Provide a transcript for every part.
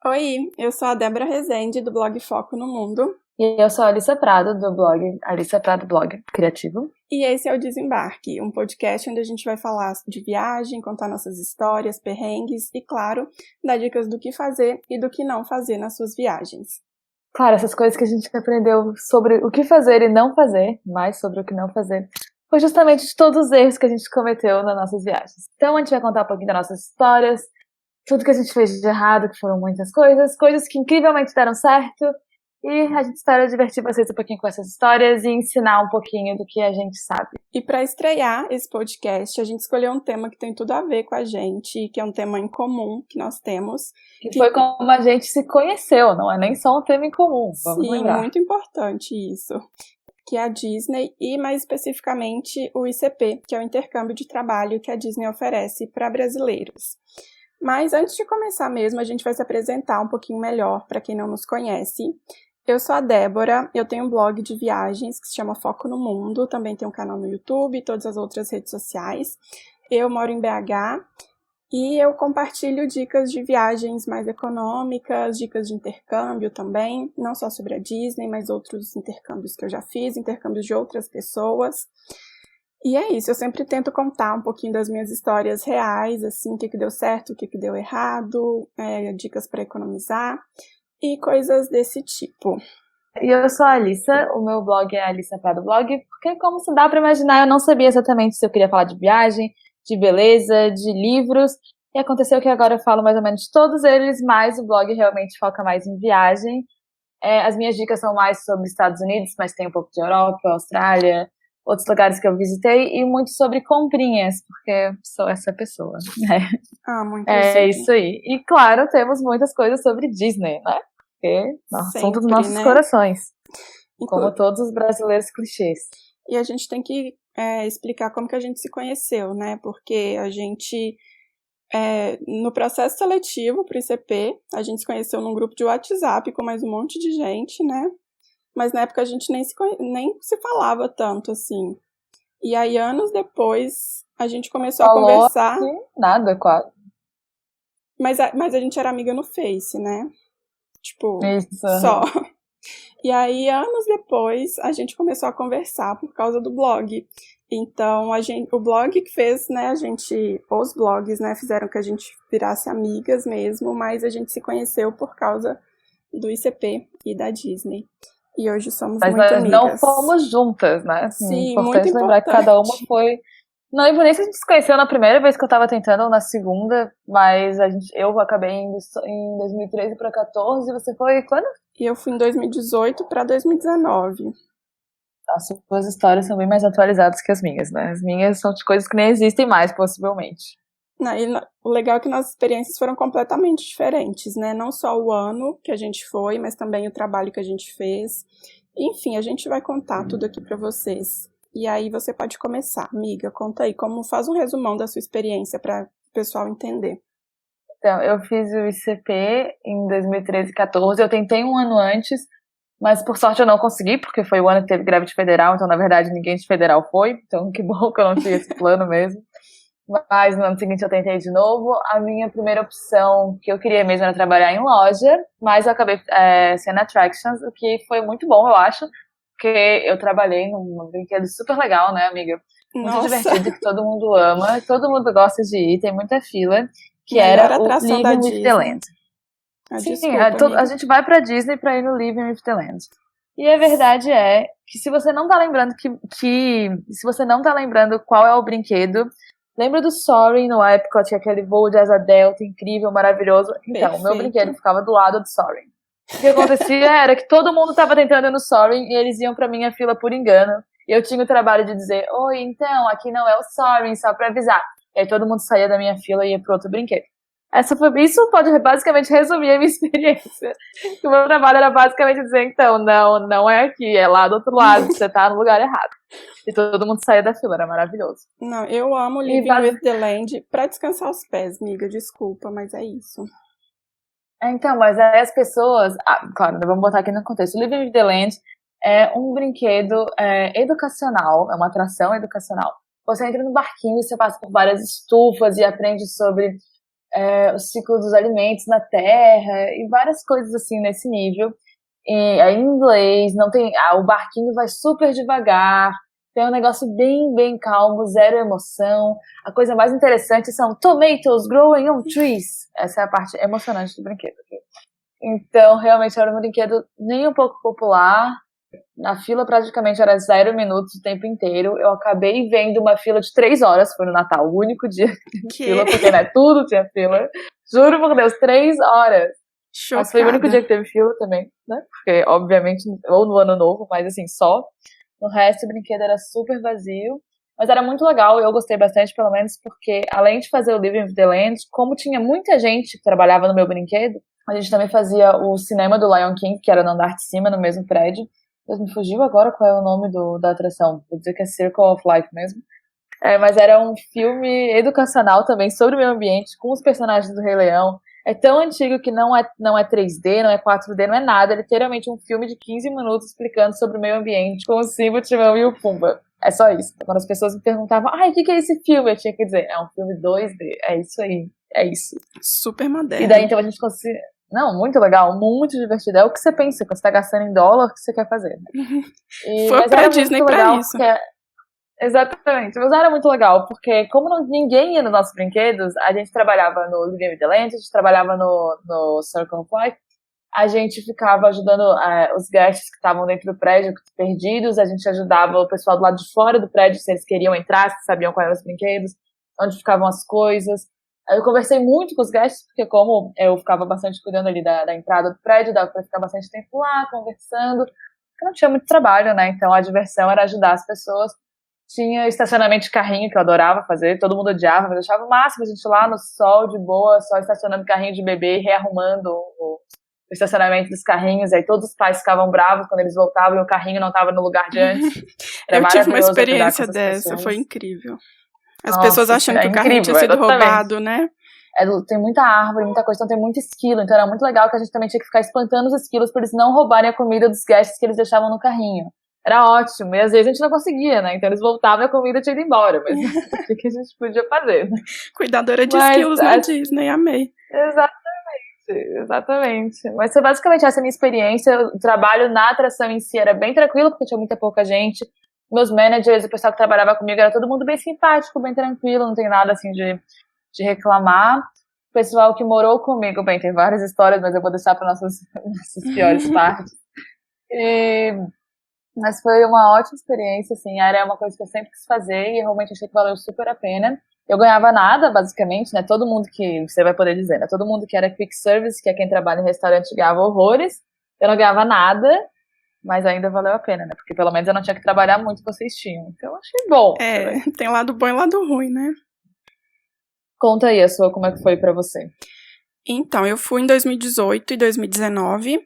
Oi, eu sou a Débora Rezende, do blog Foco no Mundo, E eu sou a Alissa Prado, do blog Alissa Prado Blog Criativo. e esse é o Desembarque, um podcast onde a gente vai falar de viagem, contar nossas histórias, perrengues e, claro, dar dicas do que fazer e do que não fazer nas suas viagens. Claro, essas coisas que a gente aprendeu sobre o que fazer e não fazer, mais sobre o que não fazer, foi justamente de todos os erros que a gente cometeu nas nossas viagens. Então a gente vai contar um pouquinho das nossas histórias, tudo que a gente fez de errado, que foram muitas coisas, coisas que incrivelmente deram certo, e a gente espera divertir vocês um pouquinho com essas histórias e ensinar um pouquinho do que a gente sabe. E para estrear esse podcast, a gente escolheu um tema que tem tudo a ver com a gente, que é um tema em comum que nós temos. Que foi como a gente se conheceu, não é nem só um tema em comum, vamos Sim, lembrar. muito importante isso. Que é a Disney e, mais especificamente, o ICP, que é o intercâmbio de trabalho que a Disney oferece para brasileiros. Mas antes de começar mesmo, a gente vai se apresentar um pouquinho melhor para quem não nos conhece. Eu sou a Débora, eu tenho um blog de viagens que se chama Foco no Mundo, também tenho um canal no YouTube e todas as outras redes sociais. Eu moro em BH e eu compartilho dicas de viagens mais econômicas, dicas de intercâmbio também, não só sobre a Disney, mas outros intercâmbios que eu já fiz, intercâmbios de outras pessoas. E é isso, eu sempre tento contar um pouquinho das minhas histórias reais, assim, o que deu certo, o que deu errado, dicas para economizar e coisas desse tipo. E eu sou a Alissa, o meu blog é Alissa Prado Blog, porque como se dá pra imaginar, eu não sabia exatamente se eu queria falar de viagem, de beleza, de livros, e aconteceu que agora eu falo mais ou menos de todos eles, mas o blog realmente foca mais em viagem. As minhas dicas são mais sobre Estados Unidos, mas tem um pouco de Europa, Austrália, outros lugares que eu visitei, e muito sobre comprinhas, porque eu sou essa pessoa, né? Muito Isso aí. E claro, temos muitas coisas sobre Disney, né? Porque é o assunto dos nossos corações. Como todos os brasileiros clichês. E a gente tem que explicar como que a gente se conheceu, né? Porque a gente, no processo seletivo para o ICP, a gente se conheceu num grupo de WhatsApp com mais um monte de gente, né? Mas na época a gente nem se falava tanto, assim. E aí, anos depois, a gente começou a conversar. Nada, quase. Mas a gente era amiga no Face, né? Tipo, isso. Só. E aí, anos depois, a gente começou a conversar por causa do blog. Então, o blog que fez, né, os blogs, né, fizeram que a gente virasse amigas mesmo, mas a gente se conheceu por causa do ICP e da Disney. E hoje somos muito amigas. Mas nós não fomos juntas, né? Sim, importante lembrar que cada uma foi... Não lembro nem se a gente se conheceu na primeira vez que eu tava tentando ou na segunda, mas eu acabei indo em 2013 pra 2014 e você foi quando? E eu fui em 2018 pra 2019. As suas histórias são bem mais atualizadas que as minhas, né? As minhas são de coisas que nem existem mais, possivelmente. O legal é que nossas experiências foram completamente diferentes, né? Não só o ano que a gente foi, mas também o trabalho que a gente fez. Enfim, a gente vai contar tudo aqui pra vocês. E aí você pode começar, amiga, conta aí, faz um resumão da sua experiência para o pessoal entender. Então, eu fiz o ICP em 2013 e 2014, eu tentei um ano antes, mas por sorte eu não consegui, porque foi o ano que teve greve de federal, então na verdade ninguém de federal foi, então que bom que eu não tinha esse plano mesmo. Mas no ano seguinte eu tentei de novo. A minha primeira opção que eu queria mesmo era trabalhar em loja, mas eu acabei sendo attractions, o que foi muito bom, eu acho, porque eu trabalhei num brinquedo super legal, né, amiga? Muito divertido, que todo mundo ama, todo mundo gosta de ir, tem muita fila, que era o Living with the Land. Sim, a gente vai pra Disney pra ir no Living with the Land. E a verdade é que se você não tá lembrando se você não tá lembrando qual é o brinquedo, lembra do Soaring no Epcot, aquele voo de asa delta incrível, maravilhoso? Então, o meu brinquedo ficava do lado do Soaring. O que acontecia era que todo mundo tava tentando ir no Soaring e eles iam pra minha fila por engano. E eu tinha o trabalho de dizer, oi, então, aqui não é o Soaring, só pra avisar. E aí todo mundo saía da minha fila e ia pro outro brinquedo. Isso pode basicamente resumir a minha experiência. O meu trabalho era basicamente dizer, então, não é aqui, é lá do outro lado, você tá no lugar errado. E todo mundo saía da fila, era maravilhoso. Não, eu amo Living with the Land pra descansar os pés, amiga, desculpa, mas é isso. Então, mas aí as pessoas... claro, vamos botar aqui no contexto. O Living with the Land é um brinquedo educacional, é uma atração educacional. Você entra no barquinho e você passa por várias estufas e aprende sobre o ciclo dos alimentos na Terra e várias coisas assim nesse nível. E é em inglês, não tem, o barquinho vai super devagar, tem um negócio bem, bem calmo, zero emoção. A coisa mais interessante são tomatoes growing on trees. Essa é a parte emocionante do brinquedo. Então, realmente era um brinquedo nem um pouco popular. Na fila praticamente era 0 minutos o tempo inteiro. Eu acabei vendo uma fila de 3 horas, foi no Natal, o único dia que tinha fila, porque né, tudo tinha fila. Juro por Deus, 3 horas. Chocada. Mas foi o único dia que teve fila também, né? Porque, obviamente, ou no ano novo, mas assim, só. No resto, o brinquedo era super vazio. Mas era muito legal, eu gostei bastante, pelo menos, porque além de fazer o Living with the Land, como tinha muita gente que trabalhava no meu brinquedo, a gente também fazia o cinema do Lion King, que era no andar de cima, no mesmo prédio. Mas me fugiu agora qual é o nome da atração. Vou dizer que é Circle of Life mesmo. Mas era um filme educacional também sobre o meio ambiente, com os personagens do Rei Leão. É tão antigo que não é 3D, não é 4D, não é nada. É literalmente um filme de 15 minutos explicando sobre o meio ambiente, com o Simba, o Timão e o Pumba. É só isso. Quando as pessoas me perguntavam, o que é esse filme? Eu tinha que dizer, é um filme 2D. É isso aí. É isso. Super moderno. E daí, então, a gente conseguia... Não, muito legal, muito divertido. É o que você pensa, quando você tá gastando em dólar, o que você quer fazer. Né? Foi pra Disney pra isso. Exatamente, mas era muito legal, porque como ninguém ia nos nossos brinquedos, a gente trabalhava no Living with the Land, a gente trabalhava no Circle of Life, a gente ficava ajudando os guests que estavam dentro do prédio, perdidos, a gente ajudava o pessoal do lado de fora do prédio, se eles queriam entrar, se sabiam quais eram os brinquedos, onde ficavam as coisas. Eu conversei muito com os guests, porque como eu ficava bastante cuidando ali da entrada do prédio, dava pra ficar bastante tempo lá, conversando, porque não tinha muito trabalho, né, então a diversão era ajudar as pessoas. Tinha estacionamento de carrinho, que eu adorava fazer, todo mundo odiava, mas eu achava o máximo a gente lá no sol, de boa, só estacionando carrinho de bebê, rearrumando o estacionamento dos carrinhos, aí todos os pais ficavam bravos quando eles voltavam e o carrinho não estava no lugar de antes. Eu tive uma experiência dessa, foi incrível. As pessoas achando que o carrinho tinha sido roubado, né? Tem muita árvore, muita coisa, então tem muito esquilo, então era muito legal que a gente também tinha que ficar espantando os esquilos para eles não roubarem a comida dos guests que eles deixavam no carrinho. Era ótimo, e às vezes a gente não conseguia, né? Então eles voltavam e a comida tinha ido embora, mas o que a gente podia fazer, né? Cuidadora de esquilos na Disney, amei. Exatamente. Mas foi basicamente essa a minha experiência. O trabalho na atração em si era bem tranquilo, porque tinha muita pouca gente. Meus managers, o pessoal que trabalhava comigo, era todo mundo bem simpático, bem tranquilo, não tem nada assim de reclamar. O pessoal que morou comigo, bem, tem várias histórias, mas eu vou deixar para nossas piores partes. Mas foi uma ótima experiência, assim, era uma coisa que eu sempre quis fazer e realmente achei que valeu super a pena. Eu ganhava nada, basicamente, né, todo mundo que, você vai poder dizer, né, todo mundo que era quick service, que é quem trabalha em restaurante, ganhava horrores, eu não ganhava nada, mas ainda valeu a pena, né, porque pelo menos eu não tinha que trabalhar muito, vocês tinham, então eu achei bom. Né? Tem lado bom e lado ruim, né? Conta aí a sua, como é que foi pra você? Então, eu fui em 2018 e 2019,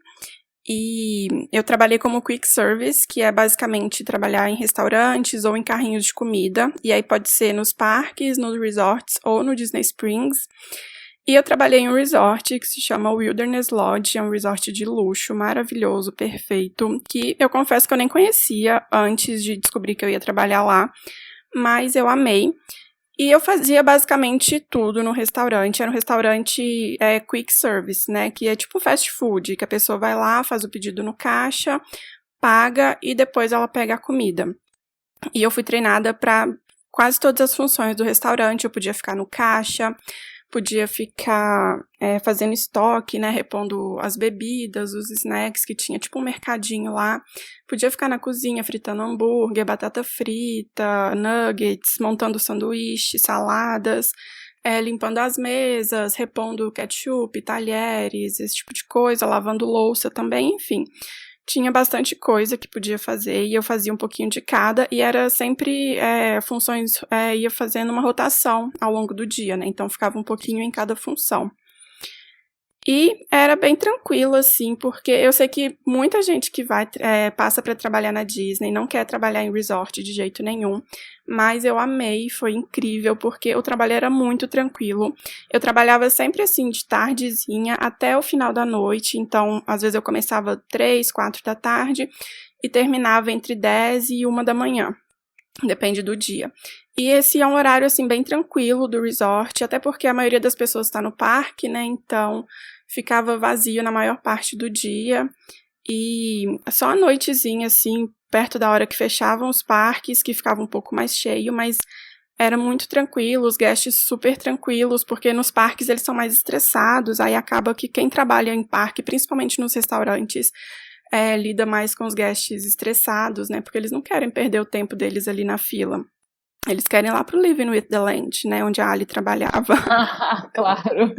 e eu trabalhei como quick service, que é basicamente trabalhar em restaurantes ou em carrinhos de comida. E aí pode ser nos parques, nos resorts ou no Disney Springs. E eu trabalhei em um resort que se chama Wilderness Lodge, é um resort de luxo, maravilhoso, perfeito, que eu confesso que eu nem conhecia antes de descobrir que eu ia trabalhar lá, mas eu amei. E eu fazia basicamente tudo no restaurante. Era um restaurante quick service, né? Que é tipo fast food, que a pessoa vai lá, faz o pedido no caixa, paga e depois ela pega a comida. E eu fui treinada para quase todas as funções do restaurante. Eu podia ficar no caixa, podia ficar fazendo estoque, né, repondo as bebidas, os snacks, que tinha tipo um mercadinho lá. Podia ficar na cozinha fritando hambúrguer, batata frita, nuggets, montando sanduíche, saladas, limpando as mesas, repondo ketchup, talheres, esse tipo de coisa, lavando louça também, enfim. Tinha bastante coisa que podia fazer e eu fazia um pouquinho de cada e era sempre funções, ia fazendo uma rotação ao longo do dia, né? Então ficava um pouquinho em cada função. E era bem tranquilo, assim, porque eu sei que muita gente que passa para trabalhar na Disney não quer trabalhar em resort de jeito nenhum, mas eu amei, foi incrível, porque o trabalho era muito tranquilo. Eu trabalhava sempre assim, de tardezinha até o final da noite, então às vezes eu começava 3, 4 da tarde e terminava entre 10 e 1 da manhã. Depende do dia. E esse é um horário, assim, bem tranquilo do resort, até porque a maioria das pessoas está no parque, né? Então, ficava vazio na maior parte do dia. E só à noitezinha, assim, perto da hora que fechavam os parques, que ficava um pouco mais cheio, mas era muito tranquilo, os guests super tranquilos, porque nos parques eles são mais estressados, aí acaba que quem trabalha em parque, principalmente nos restaurantes, lida mais com os guests estressados, né? Porque eles não querem perder o tempo deles ali na fila. Eles querem ir lá pro Living with the Land, né? Onde a Ali trabalhava. Claro.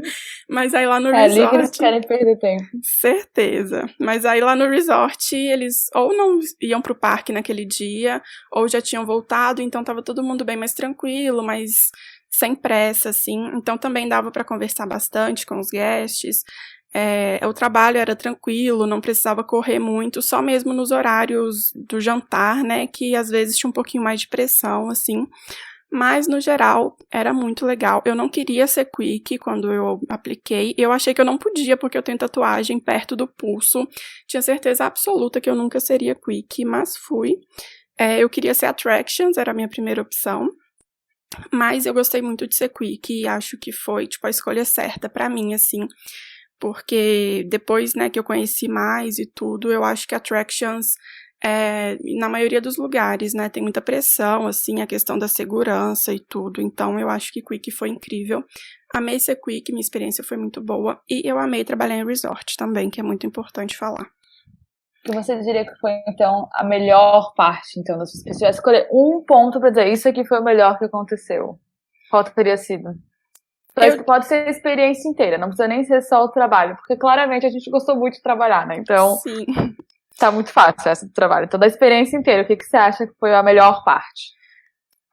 Mas aí lá no Ali que eles resort... querem perder tempo. Certeza. Mas aí lá no resort, eles ou não iam pro parque naquele dia, ou já tinham voltado, então tava todo mundo bem mais tranquilo, mas sem pressa, assim. Então também dava pra conversar bastante com os guests. O trabalho era tranquilo, não precisava correr muito, só mesmo nos horários do jantar, né, que às vezes tinha um pouquinho mais de pressão, assim. Mas, no geral, era muito legal. Eu não queria ser quick quando eu apliquei. Eu achei que eu não podia, porque eu tenho tatuagem perto do pulso. Tinha certeza absoluta que eu nunca seria quick, mas fui. Eu queria ser attractions, era a minha primeira opção. Mas eu gostei muito de ser quick e acho que foi, tipo, a escolha certa pra mim, assim. Porque depois, né, que eu conheci mais e tudo, eu acho que attractions... na maioria dos lugares, né, tem muita pressão, assim, a questão da segurança e tudo, então eu acho que Quick foi incrível. Amei ser Quick, minha experiência foi muito boa, e eu amei trabalhar em resort também, que é muito importante falar. E você diria que foi, então, a melhor parte, então, da sua experiência? Se tivesse escolher um ponto pra dizer, isso aqui foi o melhor que aconteceu, qual teria sido? Pode ser a experiência inteira, não precisa nem ser só o trabalho, porque claramente a gente gostou muito de trabalhar, né, então... Sim. Tá muito fácil essa do trabalho. Então, da experiência inteira, o que você acha que foi a melhor parte?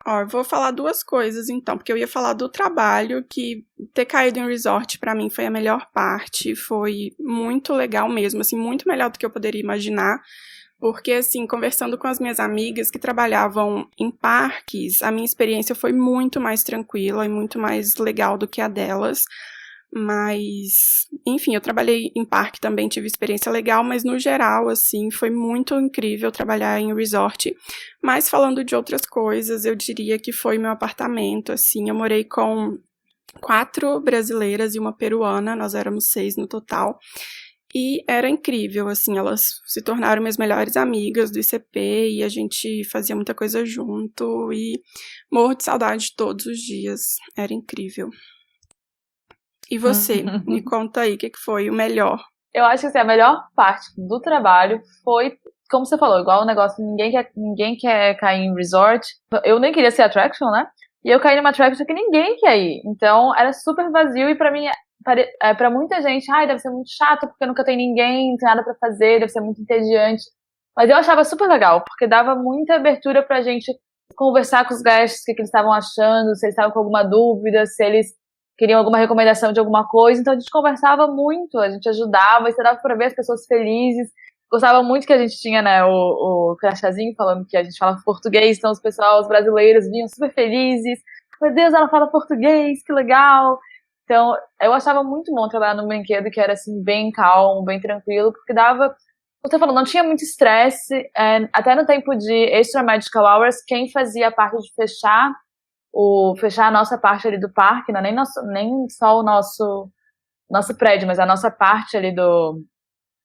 Eu vou falar duas coisas, então, porque eu ia falar do trabalho, que ter caído em resort pra mim foi a melhor parte, foi muito legal mesmo, assim, muito melhor do que eu poderia imaginar, porque, assim, conversando com as minhas amigas que trabalhavam em parques, a minha experiência foi muito mais tranquila e muito mais legal do que a delas. Mas, enfim, eu trabalhei em parque também, tive experiência legal, mas no geral, assim, foi muito incrível trabalhar em resort. Mas falando de outras coisas, eu diria que foi meu apartamento, assim, eu morei com 4 brasileiras e uma peruana, nós éramos 6 no total. E era incrível, assim, elas se tornaram minhas melhores amigas do ICP e a gente fazia muita coisa junto e morro de saudade todos os dias, era incrível. E você, me conta aí, o que foi o melhor? Eu acho que assim, a melhor parte do trabalho foi, como você falou, igual o negócio, ninguém quer cair em resort. Eu nem queria ser attraction, né? E eu caí numa attraction que ninguém quer ir. Então, era super vazio e pra mim, pra muita gente, deve ser muito chato porque nunca tem ninguém, não tem nada pra fazer, deve ser muito entediante. Mas eu achava super legal, porque dava muita abertura pra gente conversar com os guests, o que eles estavam achando, se eles estavam com alguma dúvida, se eles queriam alguma recomendação de alguma coisa, então a gente conversava muito, a gente ajudava, e você dava pra ver as pessoas felizes. Gostava muito que a gente tinha, né, o crachazinho falando que a gente fala português, então os brasileiros vinham super felizes. Meu Deus, ela fala português, que legal! Então, eu achava muito bom trabalhar num brinquedo que era, assim, bem calmo, bem tranquilo, porque dava... Você falou, não tinha muito estresse, até no tempo de Extra Magical Hours, quem fazia a parte de fechar a nossa parte ali do parque, não é nem só o nosso prédio, mas a nossa parte ali do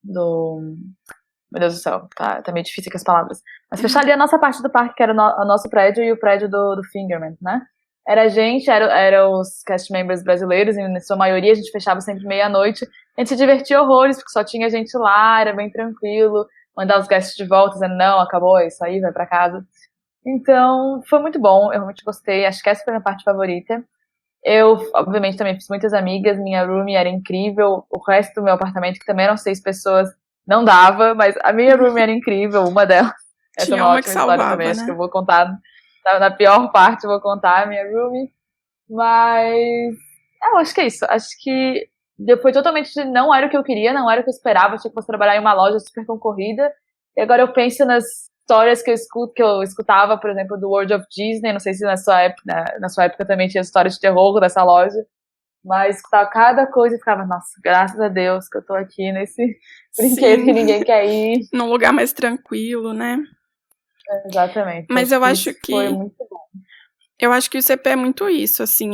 meu Deus do céu, tá meio difícil com as palavras. Mas fechar ali a nossa parte do parque, que era o nosso prédio e o prédio do Fingerman, né? Era a gente, era os cast members brasileiros, e na sua maioria a gente fechava sempre meia-noite. A gente se divertia horrores, porque só tinha gente lá, era bem tranquilo. Mandar os guests de volta, dizendo, não, acabou, é isso aí, vai pra casa. Então, foi muito bom, eu realmente gostei, acho que essa foi a minha parte favorita. Eu, obviamente, também fiz muitas amigas, minha roomie era incrível, o resto do meu apartamento, que também eram 6 pessoas, não dava, mas a minha roomie era incrível, uma delas. Essa é uma ótima história também, acho que eu vou contar, na pior parte eu vou contar a minha roomie. Mas, eu acho que é isso, acho que foi totalmente, não era o que eu queria, não era o que eu esperava, achei que fosse trabalhar em uma loja super concorrida, e agora eu penso nas histórias que eu escutava, por exemplo, do World of Disney, não sei se na sua época também tinha histórias de terror dessa loja, mas escutava cada coisa e ficava, nossa, graças a Deus que eu tô aqui nesse brinquedo que ninguém quer ir. Num lugar mais tranquilo, né? Exatamente. Mas eu acho que foi muito bom. Eu acho que o ICP é muito isso, assim,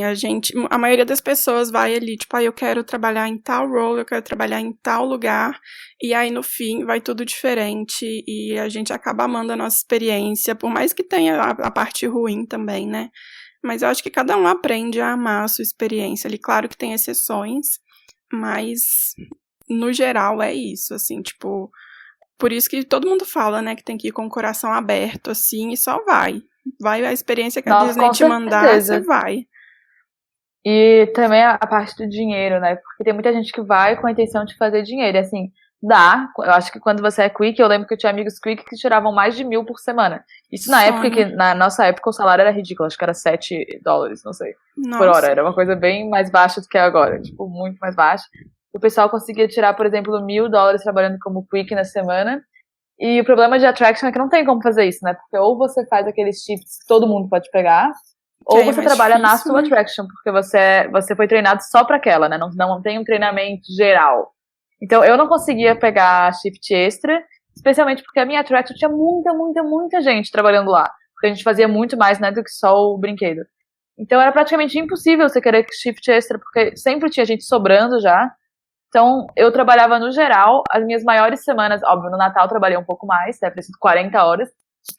a maioria das pessoas vai ali, tipo, eu quero trabalhar em tal role, eu quero trabalhar em tal lugar, e aí no fim vai tudo diferente, e a gente acaba amando a nossa experiência, por mais que tenha a parte ruim também, né? Mas eu acho que cada um aprende a amar a sua experiência ali. Claro que tem exceções, mas no geral é isso, assim, tipo, por isso que todo mundo fala, né, que tem que ir com o coração aberto, assim, e só vai. Vai a experiência que a Disney te mandar, você vai. E também a parte do dinheiro, né? Porque tem muita gente que vai com a intenção de fazer dinheiro. E assim, dá. Eu acho que quando você é Quick, eu lembro que eu tinha amigos Quick que tiravam mais de 1.000 por semana. Isso na época, que na nossa época o salário era ridículo. Acho que era $7, não sei, por hora. Era uma coisa bem mais baixa do que é agora. Tipo, muito mais baixa. O pessoal conseguia tirar, por exemplo, $1.000 trabalhando como Quick na semana. E o problema de Attraction é que não tem como fazer isso, né? Porque ou você faz aqueles shifts que todo mundo pode pegar, ou você trabalha na sua Attraction, porque você foi treinado só pra aquela, né? Não tem um treinamento geral. Então eu não conseguia pegar shift extra, especialmente porque a minha Attraction tinha muita gente trabalhando lá. Porque a gente fazia muito mais, né, do que só o brinquedo. Então era praticamente impossível você querer shift extra, porque sempre tinha gente sobrando já. Então, eu trabalhava no geral, as minhas maiores semanas, óbvio, no Natal eu trabalhei um pouco mais, deve ter sido 40 horas.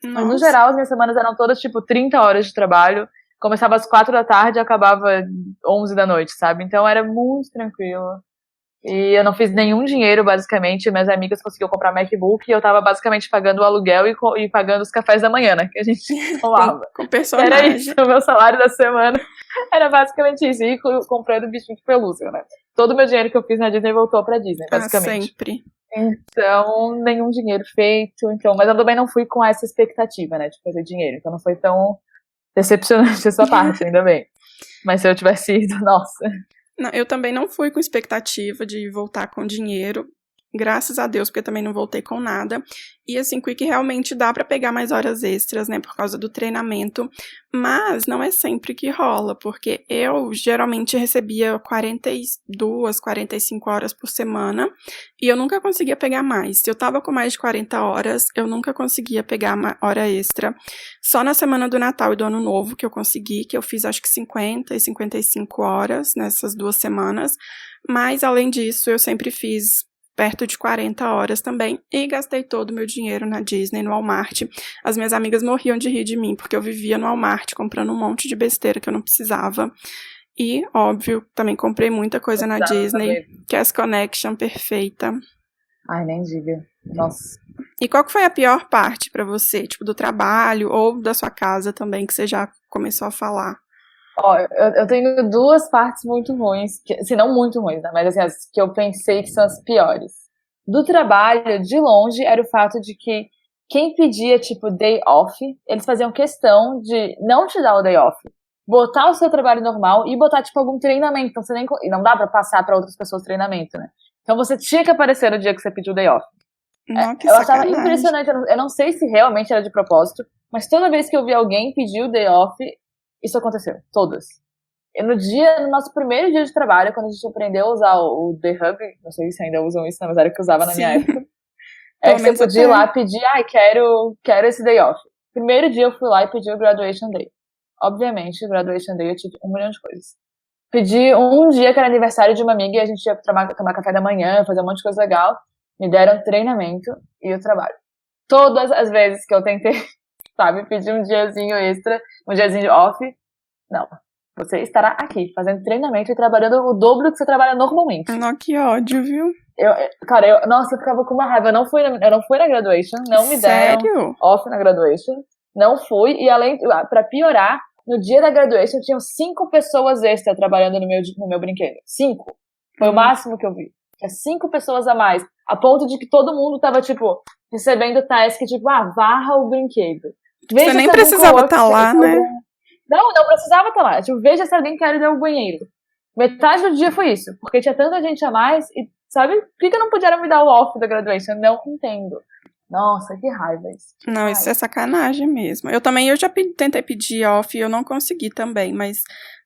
Nossa. Mas no geral, as minhas semanas eram todas, tipo, 30 horas de trabalho. Começava às 4 da tarde e acabava 11 da noite, sabe? Então era muito tranquilo. E eu não fiz nenhum dinheiro, basicamente. Minhas amigas conseguiam comprar MacBook e eu tava basicamente pagando o aluguel e pagando os cafés da manhã, né? Que a gente tomava. Com personagem. Era isso, o meu salário da semana. Era basicamente isso. E comprando bichinho de pelúcia, né? Todo o meu dinheiro que eu fiz na Disney voltou pra Disney, basicamente. Sempre. Então, nenhum dinheiro feito. Então, mas eu também não fui com essa expectativa, né? De fazer dinheiro. Então não foi tão decepcionante essa parte, ainda bem. Mas se eu tivesse ido, nossa. Não, eu também não fui com expectativa de voltar com dinheiro, graças a Deus, porque eu também não voltei com nada. E assim, Quick realmente dá pra pegar mais horas extras, né, por causa do treinamento, mas não é sempre que rola, porque eu geralmente recebia 42, 45 horas por semana, e eu nunca conseguia pegar mais. Se eu tava com mais de 40 horas, eu nunca conseguia pegar uma hora extra. Só na semana do Natal e do Ano Novo que eu consegui, que eu fiz acho que 50 e 55 horas nessas 2 semanas, mas além disso eu sempre fiz perto de 40 horas também, e gastei todo o meu dinheiro na Disney, no Walmart. As minhas amigas morriam de rir de mim, porque eu vivia no Walmart comprando um monte de besteira que eu não precisava. E, óbvio, também comprei muita coisa na Disney, Cast Connection perfeita. Ai, nem diga. Nossa. E qual que foi a pior parte pra você, tipo, do trabalho ou da sua casa também, que você já começou a falar? Ó, eu tenho 2 partes muito ruins, se não muito ruins, né? Mas assim, as que eu pensei que são as piores. Do trabalho, de longe, era o fato de que quem pedia, tipo, day off, eles faziam questão de não te dar o day off, botar o seu trabalho normal e botar, tipo, algum treinamento. Então, você nem, e não dá pra passar pra outras pessoas treinamento, né? Então, você tinha que aparecer no dia que você pediu o day off. Não, que eu achava impressionante, eu não sei se realmente era de propósito, mas toda vez que eu vi alguém pedir o day off, isso aconteceu, todas. No nosso primeiro dia de trabalho, quando a gente aprendeu a usar o The Hub, não sei se ainda usam isso, mas era o que usava na minha época, é que você podia ir lá pedir, quero esse day off. Primeiro dia eu fui lá e pedi o Graduation Day. Obviamente, o Graduation Day eu tive 1 milhão de coisas. Pedi um dia que era aniversário de uma amiga e a gente ia tomar café da manhã, fazer um monte de coisa legal. Me deram treinamento e o trabalho. Todas as vezes que eu tentei, sabe, pedir um diazinho extra, um diazinho off, não. Você estará aqui, fazendo treinamento e trabalhando o dobro que você trabalha normalmente. Não, que ódio, viu? Nossa, eu ficava com uma raiva. Eu não fui na graduation, não me deram off na graduation. Não fui, e além, pra piorar, no dia da graduation tinham 5 pessoas extra trabalhando no meu brinquedo. 5. Foi o máximo que eu vi. Tinha 5 pessoas a mais. A ponto de que todo mundo tava, tipo, recebendo task, tipo, varra o brinquedo. Veja você nem precisava estar lá, né? Não precisava estar lá. Tipo, veja se alguém quer ir ao banheiro. Metade do dia foi isso. Porque tinha tanta gente a mais e, sabe, por que não puderam me dar o off da graduation? Não entendo. Nossa, que raiva isso. Não, isso é sacanagem mesmo. Eu já tentei pedir off e eu não consegui também, mas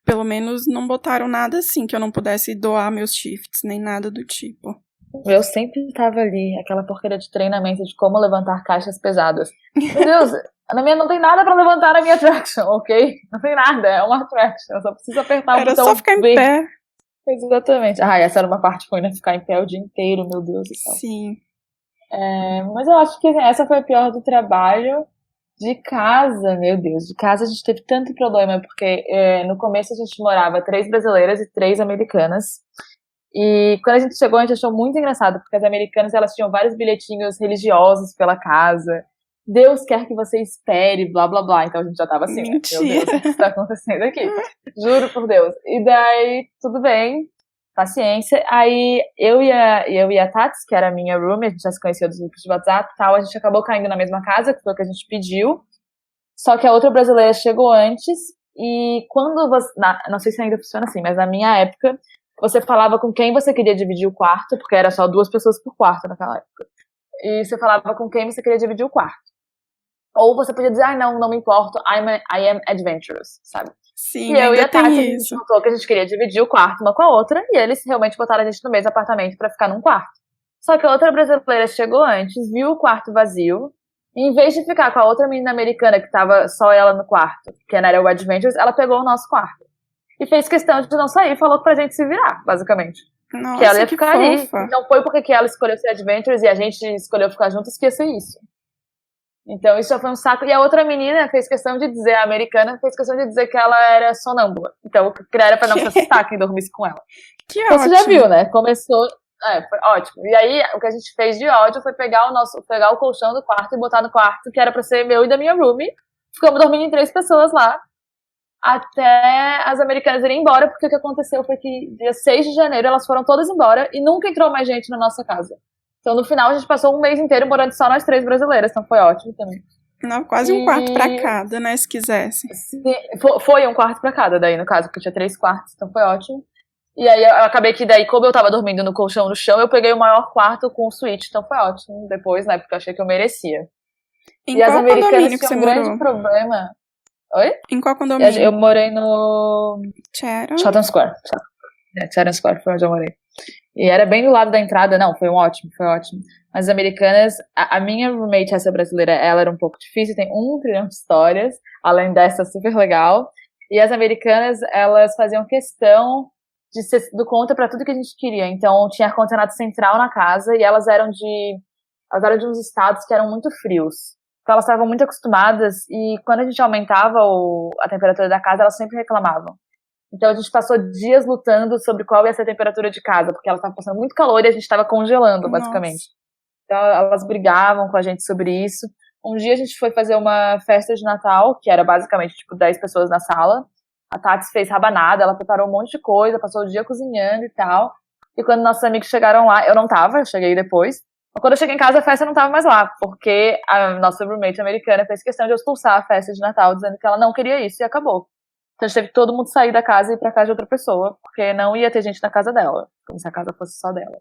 pelo menos não botaram nada assim, que eu não pudesse doar meus shifts, nem nada do tipo. Eu sempre tava ali, aquela porcaria de treinamento de como levantar caixas pesadas. Meu Deus, Na minha não tem nada pra levantar na minha attraction, ok? Não tem nada, é uma attraction. Eu só preciso apertar o botão. Era só ficar em pé. Exatamente. Essa era uma parte ruim, né? Ficar em pé o dia inteiro, meu Deus do céu. Sim. Mas eu acho que essa foi a pior do trabalho. De casa, meu Deus, de casa a gente teve tanto problema, porque no começo a gente morava 3 brasileiras e 3 americanas. E quando a gente chegou, a gente achou muito engraçado, porque as americanas, elas tinham vários bilhetinhos religiosos pela casa. Deus quer que você espere, blá, blá, blá. Então a gente já tava assim, né? Meu Deus, o que está acontecendo aqui? Juro por Deus. E daí, tudo bem, paciência. Aí eu e a Tati, que era a minha roomie, a gente já se conhecia dos grupos de WhatsApp e tal, a gente acabou caindo na mesma casa, que foi o que a gente pediu. Só que a outra brasileira chegou antes, e quando você... não sei se ainda funciona assim, mas na minha época, você falava com quem você queria dividir o quarto, porque era só 2 pessoas por quarto naquela época. E você falava com quem você queria dividir o quarto. Ou você podia dizer, não me importo, I am adventurous, sabe? Sim, e eu e a Tati, tem a gente notou que a gente queria dividir o quarto uma com a outra, e eles realmente botaram a gente no mesmo apartamento pra ficar num quarto. Só que a outra brasileira chegou antes, viu o quarto vazio, e em vez de ficar com a outra menina americana que tava só ela no quarto, que era o Adventures, ela pegou o nosso quarto. E fez questão de não sair, falou pra gente se virar, basicamente. Nossa, que ela ia ficar ali. fofa. Não foi porque que ela escolheu ser Adventures e a gente escolheu ficar juntos que ia ser isso. Então isso já foi um saco. E a outra menina fez questão de dizer, a americana fez questão de dizer que ela era sonâmbula. Então era pra não se assustar quem dormisse com ela. Que então, ótimo. Você já viu, né? Começou... foi ótimo. E aí, o que a gente fez de ódio foi pegar o colchão do quarto e botar no quarto, que era pra ser meu e da minha roomie. Ficamos dormindo em 3 pessoas lá. Até as americanas irem embora, porque o que aconteceu foi que dia 6 de janeiro elas foram todas embora e nunca entrou mais gente na nossa casa. Então, no final, a gente passou um mês inteiro morando só nós 3 brasileiras, então foi ótimo também. Não, quase um quarto pra cada, né, se quisesse. Foi um quarto pra cada, daí, no caso, porque tinha 3 quartos, então foi ótimo. E aí, eu acabei que daí, como eu tava dormindo no colchão no chão, eu peguei o maior quarto com suíte, então foi ótimo. Depois, né, porque eu achei que eu merecia. Em qual condomínio que você morou? Grande problema. Oi? Em qual condomínio? Eu morei no... Chatham Square. Chatham Square foi onde eu morei. E era bem do lado da entrada. Não, foi ótimo. Mas as americanas... A minha roommate, essa brasileira, ela era um pouco difícil. Tem 1 trilhão de histórias. Além dessa, super legal. E as americanas, elas faziam questão de ser do conta pra tudo que a gente queria. Então, tinha ar-condicionado central na casa. E elas eram de uns estados que eram muito frios. Então elas estavam muito acostumadas e quando a gente aumentava a temperatura da casa, elas sempre reclamavam. Então a gente passou dias lutando sobre qual ia ser a temperatura de casa, porque elas estavam passando muito calor e a gente estava congelando, basicamente. Nossa. Então elas brigavam com a gente sobre isso. Um dia a gente foi fazer uma festa de Natal, que era basicamente tipo 10 pessoas na sala. A Tati fez rabanada, ela preparou um monte de coisa, passou o dia cozinhando e tal. E quando nossos amigos chegaram lá, eu não tava, eu cheguei depois. Quando eu cheguei em casa, a festa não estava mais lá, porque a nossa roommate americana fez questão de expulsar a festa de Natal, dizendo que ela não queria isso, e acabou. Então a gente teve que todo mundo sair da casa e ir pra casa de outra pessoa, porque não ia ter gente na casa dela, como se a casa fosse só dela.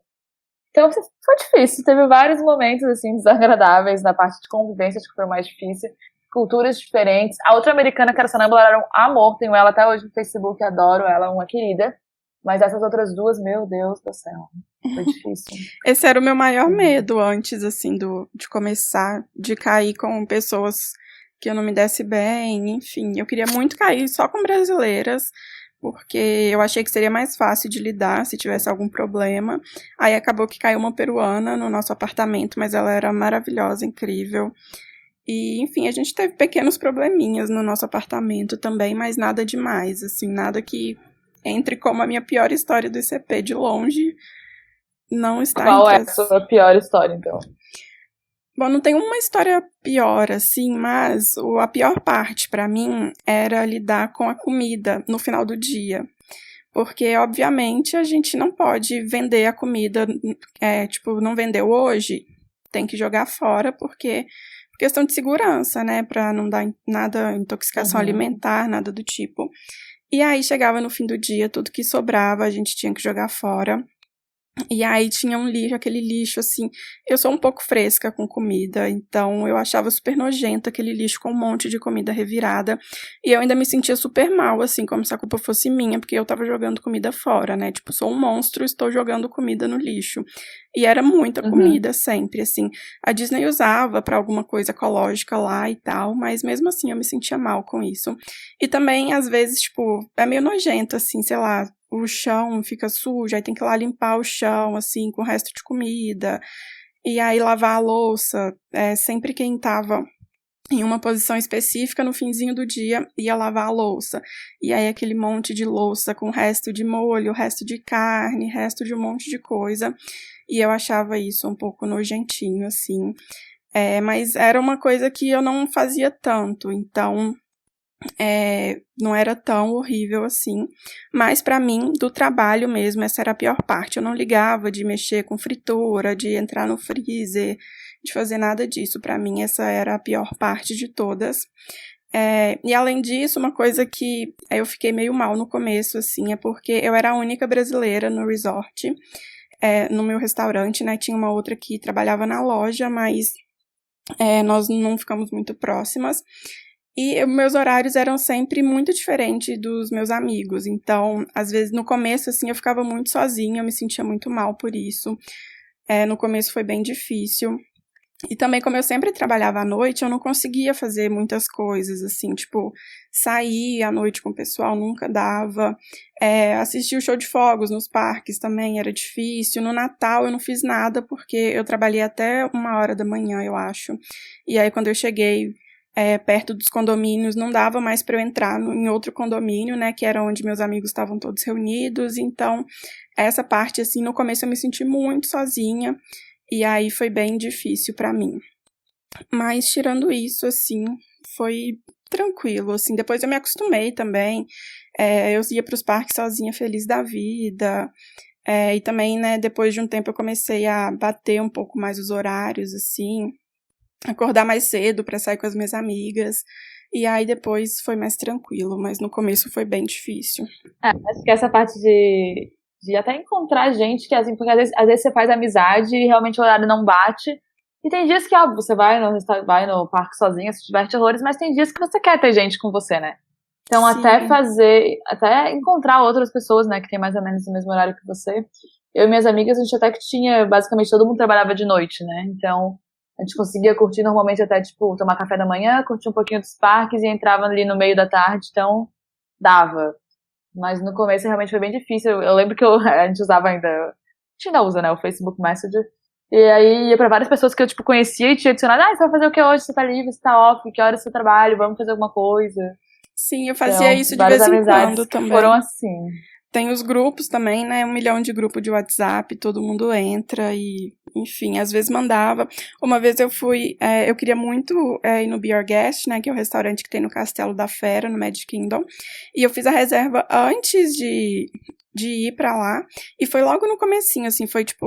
Então foi difícil, teve vários momentos assim desagradáveis na parte de convivência, acho que foi o mais difícil. Culturas diferentes. A outra americana, que era sonâmbula, era um amor, tenho ela até hoje no Facebook, adoro ela, uma querida. Mas essas outras 2, meu Deus do céu, foi difícil. Esse era o meu maior medo antes, assim, de começar, de cair com pessoas que eu não me desse bem, enfim. Eu queria muito cair só com brasileiras, porque eu achei que seria mais fácil de lidar se tivesse algum problema. Aí acabou que caiu uma peruana no nosso apartamento, mas ela era maravilhosa, incrível. E, enfim, a gente teve pequenos probleminhas no nosso apartamento também, mas nada demais, assim, nada que entre como a minha pior história do ICP, de longe, não está entre Qual é a sua pior história, então? Bom, não tem uma história pior, assim, mas a pior parte pra mim era lidar com a comida no final do dia. Porque, obviamente, a gente não pode vender a comida, não vendeu hoje, tem que jogar fora, porque por questão de segurança, né, pra não dar nada, intoxicação alimentar, nada do tipo. E aí chegava no fim do dia, tudo que sobrava a gente tinha que jogar fora. E aí tinha um lixo, aquele lixo, assim, eu sou um pouco fresca com comida, então eu achava super nojento aquele lixo com um monte de comida revirada, e eu ainda me sentia super mal, assim, como se a culpa fosse minha, porque eu tava jogando comida fora, né, tipo, sou um monstro, estou jogando comida no lixo, e era muita comida sempre, assim, a Disney usava pra alguma coisa ecológica lá e tal, mas mesmo assim eu me sentia mal com isso, e também, às vezes, tipo, é meio nojento, assim, sei lá, o chão fica sujo, aí tem que ir lá limpar o chão, assim, com o resto de comida, e aí lavar a louça, sempre quem tava em uma posição específica, no finzinho do dia, ia lavar a louça, e aí aquele monte de louça com resto de molho, resto de carne, resto de um monte de coisa, e eu achava isso um pouco nojentinho, assim, mas era uma coisa que eu não fazia tanto, então não era tão horrível assim, mas pra mim, do trabalho mesmo, essa era a pior parte. Eu não ligava de mexer com fritura, de entrar no freezer, de fazer nada disso. Pra mim, essa era a pior parte de todas. E além disso, uma coisa que eu fiquei meio mal no começo, assim, é porque eu era a única brasileira no resort, no meu restaurante, né? Tinha uma outra que trabalhava na loja, mas nós não ficamos muito próximas. E meus horários eram sempre muito diferentes dos meus amigos, então, às vezes, no começo, assim, eu ficava muito sozinha, eu me sentia muito mal por isso. No começo foi bem difícil. E também, como eu sempre trabalhava à noite, eu não conseguia fazer muitas coisas, assim, tipo, sair à noite com o pessoal nunca dava. Assistir o show de fogos nos parques também era difícil. No Natal eu não fiz nada, porque eu trabalhei até 1h da manhã, eu acho. E aí, quando eu cheguei perto dos condomínios, não dava mais para eu entrar em outro condomínio, né, que era onde meus amigos estavam todos reunidos, então essa parte, assim, no começo eu me senti muito sozinha, e aí foi bem difícil para mim. Mas tirando isso, assim, foi tranquilo, assim, depois eu me acostumei também, eu ia para os parques sozinha, feliz da vida, e também, né, depois de um tempo eu comecei a bater um pouco mais os horários, assim, acordar mais cedo para sair com as minhas amigas, e aí depois foi mais tranquilo, mas no começo foi bem difícil. Acho que essa parte de até encontrar gente que, assim, porque às vezes você faz amizade e realmente o horário não bate, e tem dias que, óbvio, você vai no parque sozinha, se diverte horrores, mas tem dias que você quer ter gente com você, né? Então, Sim. até encontrar outras pessoas, né, que tem mais ou menos o mesmo horário que você. Eu e minhas amigas, a gente até que tinha, basicamente, todo mundo trabalhava de noite, né? Então, a gente conseguia curtir normalmente até, tipo, tomar café da manhã, curtir um pouquinho dos parques e entrava ali no meio da tarde, então dava. Mas no começo realmente foi bem difícil. Eu lembro que a gente usava ainda, a gente ainda usa, né, o Facebook Messenger. E aí ia pra várias pessoas que eu, tipo, conhecia e tinha adicionado, você vai fazer o que hoje? Você tá livre, você tá off, que horas você trabalha, vamos fazer alguma coisa. Sim, eu fazia Então, isso de várias vez em amizades quando também. foram assim. Tem os grupos também, né? 1 milhão de grupos de WhatsApp, todo mundo entra e, enfim, às vezes mandava. Uma vez eu eu queria muito ir no Be Your Guest, né? Que é o restaurante que tem no Castelo da Fera, no Magic Kingdom. E eu fiz a reserva antes de ir pra lá, e foi logo no comecinho, assim, foi tipo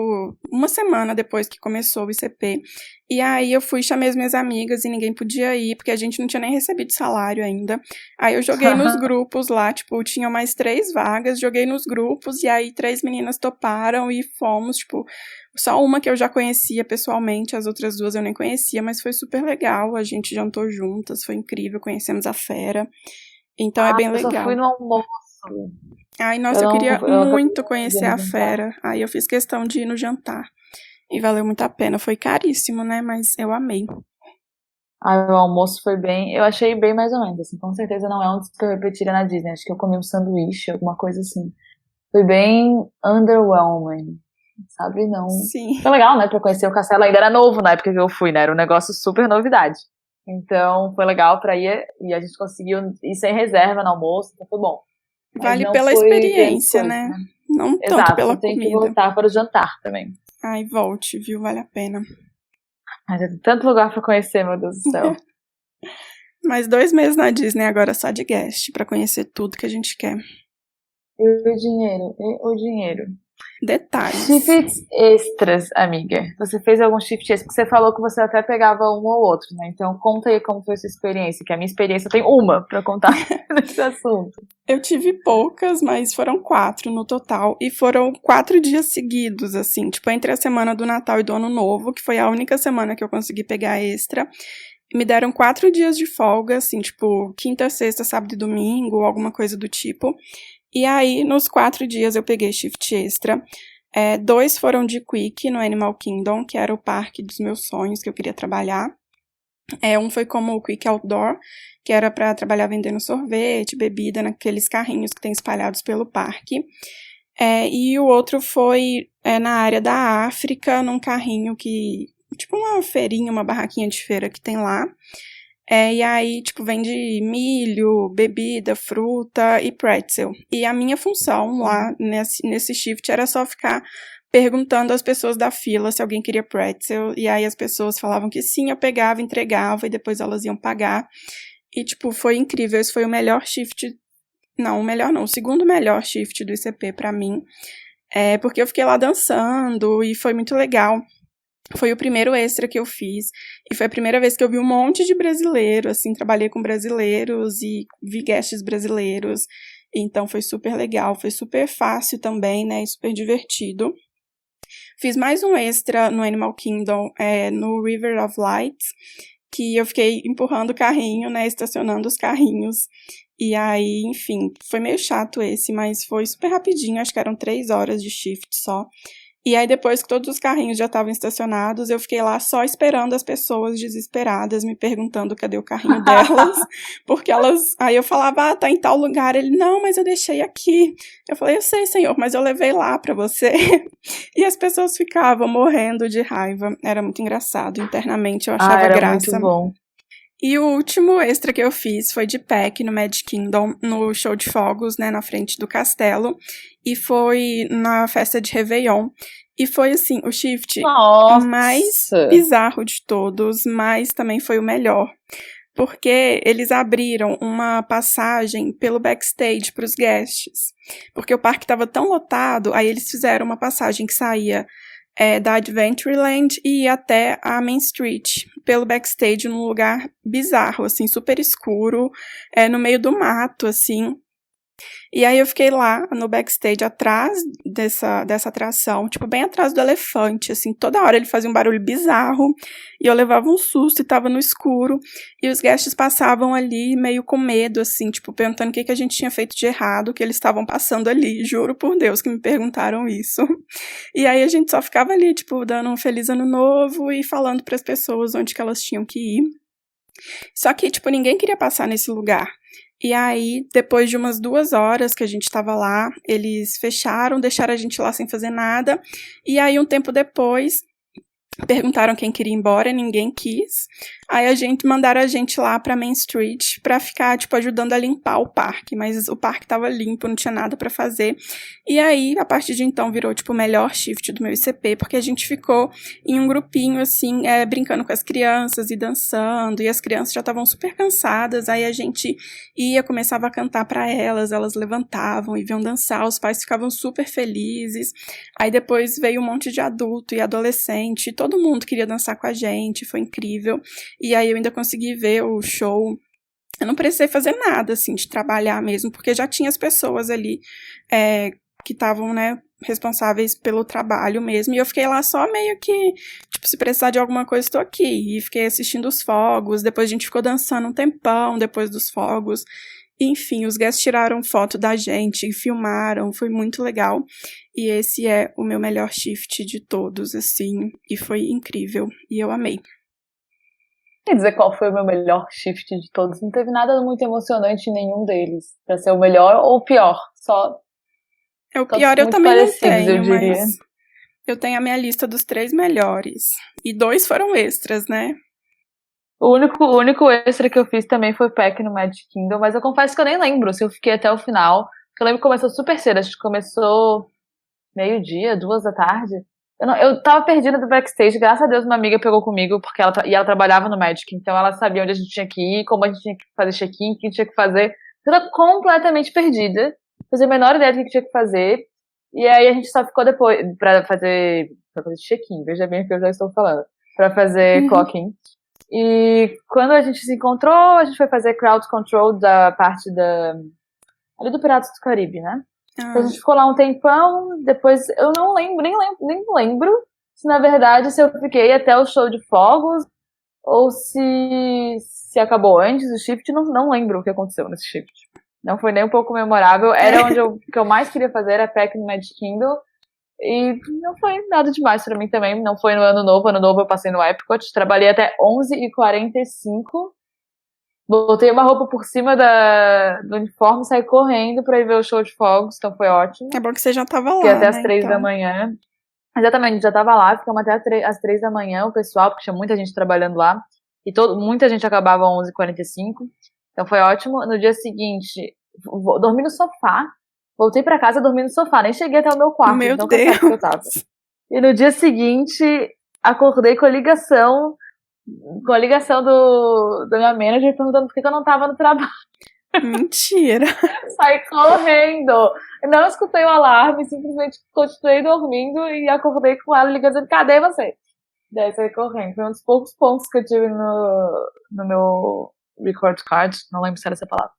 1 semana depois que começou o ICP, e aí eu fui, chamei as minhas amigas e ninguém podia ir, porque a gente não tinha nem recebido salário ainda, aí eu joguei nos grupos lá, tipo, tinham mais 3 vagas, joguei nos grupos, e aí 3 meninas toparam e fomos, tipo, só uma que eu já conhecia pessoalmente, as outras 2 eu nem conhecia, mas foi super legal, a gente jantou juntas, foi incrível, conhecemos a fera, então é bem legal. Eu só fui no almoço. Ai, nossa, eu queria muito conhecer a fera. Aí eu fiz questão de ir no jantar. E valeu muito a pena. Foi caríssimo, né? Mas eu amei. O almoço foi bem... Eu achei bem mais ou menos, assim. Com certeza não é um dos que eu repetiria na Disney. Acho que eu comi um sanduíche, alguma coisa assim. Foi bem underwhelming, sabe? Não... Sim. Foi legal, né? Pra conhecer o castelo. Ainda era novo na época que eu fui, né? Era um negócio super novidade. Então, foi legal pra ir. E a gente conseguiu ir sem reserva no almoço. Então, foi bom. Vale pela experiência, né? Não tanto Exato, pela tem comida. que voltar para o jantar também. Ai, volte, viu? Vale a pena. Mas tem tanto lugar pra conhecer, meu Deus do céu. Mais 2 meses na Disney agora só de guest, pra conhecer tudo que a gente quer. E o dinheiro? E o dinheiro? Detalhes. Shifts extras, amiga. Você fez algum shift extra? Porque você falou que você até pegava um ou outro, né? Então conta aí como foi a sua experiência, que a minha experiência tem uma pra contar nesse assunto. Eu tive poucas, mas foram 4 no total. E foram 4 dias seguidos, assim. Tipo, entre a semana do Natal e do Ano Novo, que foi a única semana que eu consegui pegar extra. Me deram 4 dias de folga, assim, tipo, quinta, sexta, sábado e domingo, alguma coisa do tipo. E aí, nos 4 dias, eu peguei shift extra. 2 foram de Quick, no Animal Kingdom, que era o parque dos meus sonhos, que eu queria trabalhar. Um foi como o Quick Outdoor, que era para trabalhar vendendo sorvete, bebida, naqueles carrinhos que tem espalhados pelo parque. E o outro foi na área da África, num carrinho que... tipo uma feirinha, uma barraquinha de feira que tem lá. E aí, tipo, vende milho, bebida, fruta e pretzel. E a minha função lá nesse shift era só ficar perguntando às pessoas da fila se alguém queria pretzel. E aí as pessoas falavam que sim, eu pegava, entregava e depois elas iam pagar. E, tipo, foi incrível. Esse foi o melhor shift... Não, o melhor não. O segundo melhor shift do ICP pra mim. Porque eu fiquei lá dançando e foi muito legal. Foi o primeiro extra que eu fiz, e foi a primeira vez que eu vi um monte de brasileiro, assim, trabalhei com brasileiros e vi guests brasileiros, então foi super legal, foi super fácil também, né, e super divertido. Fiz mais um extra no Animal Kingdom, no River of Lights, que eu fiquei empurrando o carrinho, né, estacionando os carrinhos, e aí, enfim, foi meio chato esse, mas foi super rapidinho, acho que eram 3 horas de shift só. E aí, depois que todos os carrinhos já estavam estacionados, eu fiquei lá só esperando as pessoas desesperadas, me perguntando cadê o carrinho delas, porque elas... Aí eu falava, tá em tal lugar. Ele, não, mas eu deixei aqui. Eu falei, eu sei, senhor, mas eu levei lá pra você. E as pessoas ficavam morrendo de raiva. Era muito engraçado, internamente eu achava era graça. Muito bom. E o último extra que eu fiz foi de Pack no Magic Kingdom, no show de fogos, né, na frente do castelo. E foi na festa de Réveillon. E foi, assim, o shift mais bizarro de todos, mas também foi o melhor. Porque eles abriram uma passagem pelo backstage para os guests. Porque o parque estava tão lotado, aí eles fizeram uma passagem que saía da Adventureland e ia até a Main Street, pelo backstage, num lugar bizarro, assim, super escuro, no meio do mato, assim. E aí eu fiquei lá no backstage, atrás dessa atração, tipo, bem atrás do elefante, assim, toda hora ele fazia um barulho bizarro, e eu levava um susto e tava no escuro, e os guests passavam ali meio com medo, assim, tipo, perguntando o que a gente tinha feito de errado, que eles estavam passando ali, juro por Deus que me perguntaram isso. E aí a gente só ficava ali, tipo, dando um feliz ano novo e falando pras pessoas onde que elas tinham que ir. Só que, tipo, ninguém queria passar nesse lugar. E aí, depois de umas 2 horas que a gente tava lá, eles fecharam, deixaram a gente lá sem fazer nada. E aí, um tempo depois, perguntaram quem queria ir embora, ninguém quis. Aí mandaram a gente lá pra Main Street pra ficar, tipo, ajudando a limpar o parque. Mas o parque tava limpo, não tinha nada pra fazer. E aí, a partir de então, virou, tipo, o melhor shift do meu ICP, porque a gente ficou em um grupinho, assim, brincando com as crianças e dançando. E as crianças já estavam super cansadas. Aí a gente começava a cantar pra elas, elas levantavam e vinham dançar. Os pais ficavam super felizes. Aí depois veio um monte de adulto e adolescente. Todo mundo queria dançar com a gente, foi incrível. E aí eu ainda consegui ver o show. Eu não precisei fazer nada, assim, de trabalhar mesmo, porque já tinha as pessoas ali que estavam, né, responsáveis pelo trabalho mesmo. E eu fiquei lá só meio que, tipo, se precisar de alguma coisa, estou aqui. E fiquei assistindo os fogos, depois a gente ficou dançando um tempão depois dos fogos. Enfim, os guests tiraram foto da gente e filmaram, foi muito legal. E esse é o meu melhor shift de todos, assim, e foi incrível, e eu amei. Quer dizer qual foi o meu melhor shift de todos? Não teve nada muito emocionante em nenhum deles, pra ser o melhor ou o pior, só... O pior eu também não tenho, eu diria. mas eu tenho a minha lista dos 3 melhores, e 2 foram extras, né? O único extra que eu fiz também foi Pack no Magic Kingdom, mas eu confesso que eu nem lembro se eu fiquei até o final. Eu lembro que começou super cedo, acho que começou meio-dia, 2 da tarde. Eu tava perdida do backstage, graças a Deus uma amiga pegou comigo, porque ela trabalhava no Magic, então ela sabia onde a gente tinha que ir, como a gente tinha que fazer check-in, o que tinha que fazer. Eu tava completamente perdida, não fazia a menor ideia do que tinha que fazer. E aí a gente só ficou depois pra fazer check-in, veja bem o que eu já estou falando. Pra fazer clock-in. E quando a gente se encontrou, a gente foi fazer crowd control da parte ali do Piratas do Caribe, né? Então a gente ficou lá um tempão, depois eu não lembro, nem lembro se na verdade se eu fiquei até o show de fogos ou se acabou antes do shift, não lembro o que aconteceu nesse shift. Não foi nem um pouco memorável, era onde que eu mais queria fazer, era Pack no Magic Kingdom, e não foi nada demais pra mim também, não foi no Ano Novo eu passei no Epcot, trabalhei até 11h45, botei uma roupa por cima do uniforme, saí correndo pra ir ver o show de fogos, então foi ótimo. É bom que você já tava lá, fiquei até né, as 3 da manhã. Exatamente, já tava lá, ficamos até as 3 da manhã, o pessoal, porque tinha muita gente trabalhando lá, e muita gente acabava às 11h45, então foi ótimo. No dia seguinte, dormi no sofá, voltei pra casa, dormi no sofá, nem cheguei até o meu quarto, Meu então Deus. que eu tava. E no dia seguinte, acordei com a ligação da minha manager perguntando por que eu não tava no trabalho. Mentira. Saí correndo. Não escutei o alarme, simplesmente continuei dormindo e acordei com ela ligando dizendo, cadê você? Daí saí correndo. Foi um dos poucos pontos que eu tive no meu record card. Não lembro se era essa palavra.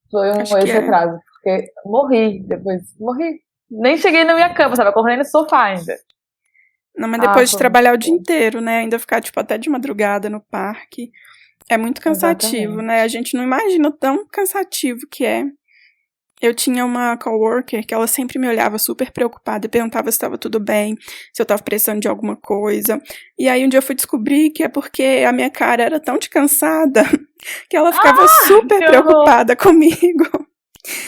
Foi esse atraso. Porque morri depois. Morri. Nem cheguei na minha cama, sabe? Acordei no sofá ainda. Não, mas depois de trabalhar o dia inteiro, né? Ainda ficar, tipo, até de madrugada no parque. É muito cansativo, né? A gente não imagina o tão cansativo que é. Eu tinha uma coworker que ela sempre me olhava super preocupada e perguntava se estava tudo bem, se eu estava precisando de alguma coisa. E aí um dia eu fui descobrir que é porque a minha cara era tão de cansada que ela ficava super preocupada comigo.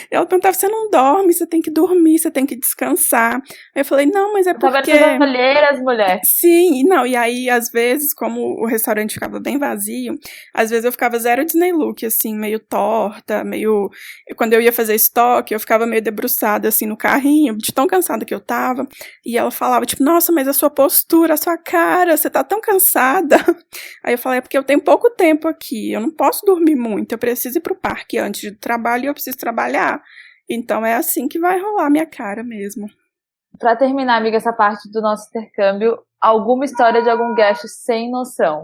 Ela perguntava, você não dorme, você tem que dormir, você tem que descansar. Aí eu falei, não, mas é porque... Tava olheiras, mulher. Sim, não, e aí, às vezes, como o restaurante ficava bem vazio, às vezes eu ficava zero Disney look, assim, meio torta, meio... Quando eu ia fazer estoque, eu ficava meio debruçada, assim, no carrinho, de tão cansada que eu tava. E ela falava, tipo, nossa, mas a sua postura, a sua cara, você tá tão cansada. Aí eu falei, é porque eu tenho pouco tempo aqui, eu não posso dormir muito, eu preciso ir pro parque antes do trabalho e eu preciso trabalhar. Então é assim que vai rolar minha cara mesmo. Pra terminar, amiga, essa parte do nosso intercâmbio, alguma história de algum guest sem noção?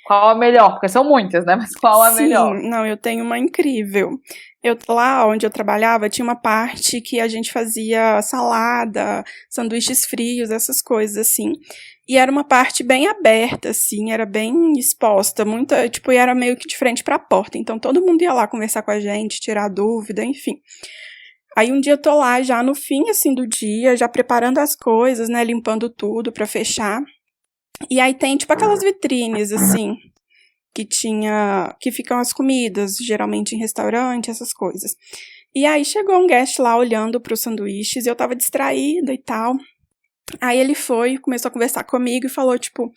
Qual a melhor? Porque são muitas, né? Mas qual a melhor? Sim, não, eu tenho uma incrível. Lá onde eu trabalhava, tinha uma parte que a gente fazia salada, sanduíches frios, essas coisas assim. E era uma parte bem aberta, assim, era bem exposta, muita, tipo, e era meio que de frente pra porta. Então todo mundo ia lá conversar com a gente, tirar dúvida, enfim. Aí um dia eu tô lá já no fim, assim, do dia, já preparando as coisas, né, limpando tudo pra fechar. E aí tem, tipo, aquelas vitrines, assim, que ficam as comidas, geralmente em restaurante, essas coisas. E aí chegou um guest lá olhando pros sanduíches, e eu tava distraída e tal. Aí ele começou a conversar comigo e falou, tipo,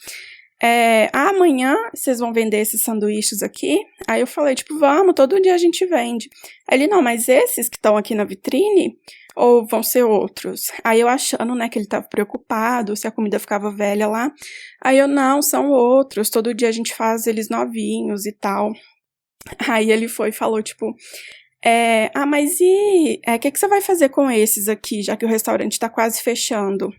amanhã vocês vão vender esses sanduíches aqui? Aí eu falei, tipo, vamos, todo dia a gente vende. Aí ele, não, mas esses que estão aqui na vitrine, ou vão ser outros? Aí eu achando, né, que ele tava preocupado, se a comida ficava velha lá. Aí eu, não, são outros, todo dia a gente faz eles novinhos e tal. Aí ele e falou, tipo, mas e o que você vai fazer com esses aqui, já que o restaurante tá quase fechando?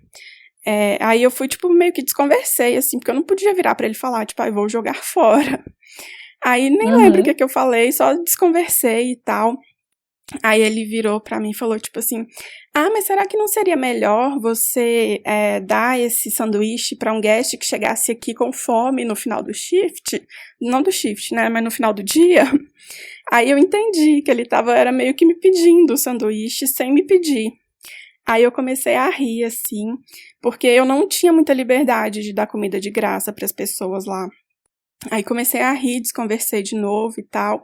Aí eu fui, tipo, meio que desconversei, assim, porque eu não podia virar pra ele falar, tipo, eu vou jogar fora. Aí nem lembro o que eu falei, só desconversei e tal. Aí ele virou pra mim e falou, tipo assim, mas será que não seria melhor você dar esse sanduíche pra um guest que chegasse aqui com fome no final do shift? Não do shift, né, mas no final do dia? Aí eu entendi que ele era meio que me pedindo o sanduíche sem me pedir. Aí eu comecei a rir, assim, porque eu não tinha muita liberdade de dar comida de graça pras pessoas lá. Aí comecei a rir, desconversei de novo e tal.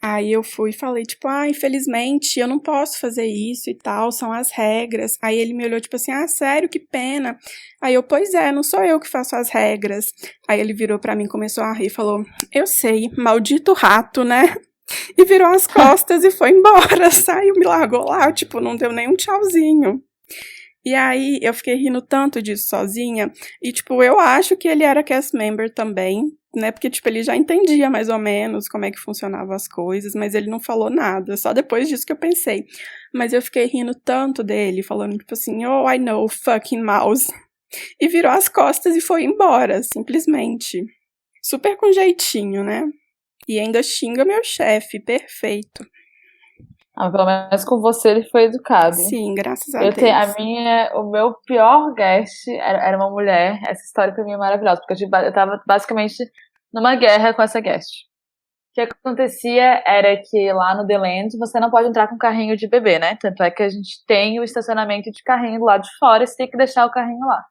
Aí eu fui e falei, tipo, infelizmente eu não posso fazer isso e tal, são as regras. Aí ele me olhou, tipo assim, sério, que pena. Aí eu, pois é, não sou eu que faço as regras. Aí ele virou pra mim, começou a rir e falou, eu sei, maldito rato, né? E virou as costas e foi embora, saiu, me largou lá, tipo, não deu nem um tchauzinho. E aí eu fiquei rindo tanto disso sozinha, e tipo, eu acho que ele era cast member também, né? Porque, tipo, ele já entendia mais ou menos como é que funcionavam as coisas, mas ele não falou nada. Só depois disso que eu pensei. Mas eu fiquei rindo tanto dele, falando, tipo assim, oh, I know, fucking mouse. E virou as costas e foi embora, simplesmente. Super com jeitinho, né? E ainda xinga meu chefe, perfeito. Pelo menos com você ele foi educado. Sim, graças a Deus. O meu pior guest era uma mulher. Essa história pra mim é maravilhosa, porque eu tava basicamente numa guerra com essa guest. O que acontecia era que lá no The Land você não pode entrar com carrinho de bebê, né? Tanto é que a gente tem o estacionamento de carrinho do lado de fora e você tem que deixar o carrinho lá.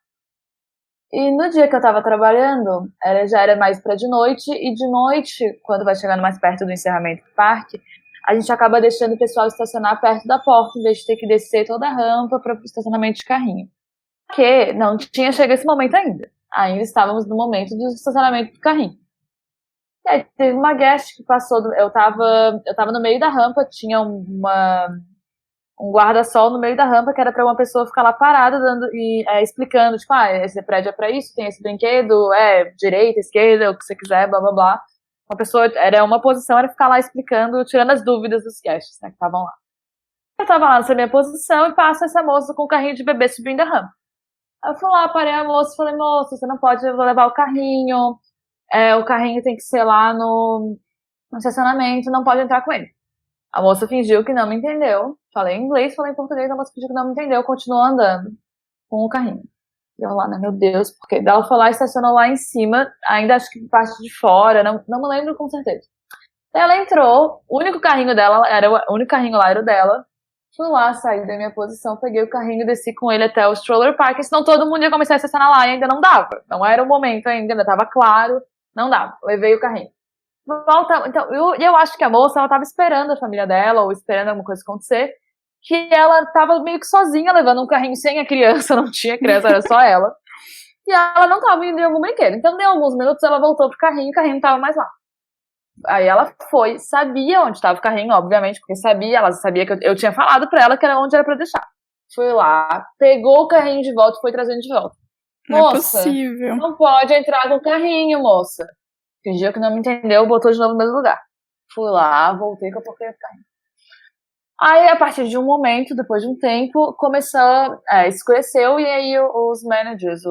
E no dia que eu tava trabalhando, já era mais pra de noite, e de noite, quando vai chegando mais perto do encerramento do parque, a gente acaba deixando o pessoal estacionar perto da porta, em vez de ter que descer toda a rampa para o estacionamento de carrinho. Porque não tinha chegado esse momento ainda. Ainda estávamos no momento do estacionamento do carrinho. E aí teve uma guest que passou, eu tava no meio da rampa, tinha um guarda-sol no meio da rampa, que era pra uma pessoa ficar lá parada explicando, tipo, esse prédio é pra isso, tem esse brinquedo, direita, esquerda, o que você quiser, blá blá blá. Uma posição era ficar lá explicando, tirando as dúvidas dos guests, né, que estavam lá. Eu tava lá nessa minha posição e passa essa moça com o carrinho de bebê subindo a rampa. Aí eu fui lá, parei a moça e falei, moça, você não pode levar o carrinho, o carrinho tem que ser lá no estacionamento, não pode entrar com ele. A moça fingiu que não me entendeu, falei em inglês, falei em português, a moça fingiu que não me entendeu, continuou andando com o carrinho. E eu lá, né, meu Deus, porque ela foi lá e estacionou lá em cima, ainda acho que parte de fora, não me lembro com certeza. Ela entrou, o único carrinho lá era o dela. Fui lá, saí da minha posição, peguei o carrinho e desci com ele até o stroller park, senão todo mundo ia começar a estacionar lá e ainda não dava. Não era o momento ainda tava claro, não dava. Levei o carrinho. Então, eu acho que a moça, ela tava esperando a família dela, ou esperando alguma coisa acontecer, que ela tava meio que sozinha levando um carrinho sem a criança, não tinha criança, era só ela. E ela não tava indo em algum brinquedo. Então, deu alguns minutos, ela voltou pro carrinho e o carrinho não tava mais lá. Aí ela foi, sabia onde estava o carrinho, obviamente, porque ela sabia que eu tinha falado pra ela que era onde era pra deixar. Foi lá, pegou o carrinho de volta e foi trazendo de volta. Não é possível. Não pode entrar com o carrinho, moça. Fingiu que não me entendeu, botou de novo no mesmo lugar. Fui lá, voltei com a porcaria do carrinho. Aí, a partir de um momento, depois de um tempo, escureceu, e aí os managers,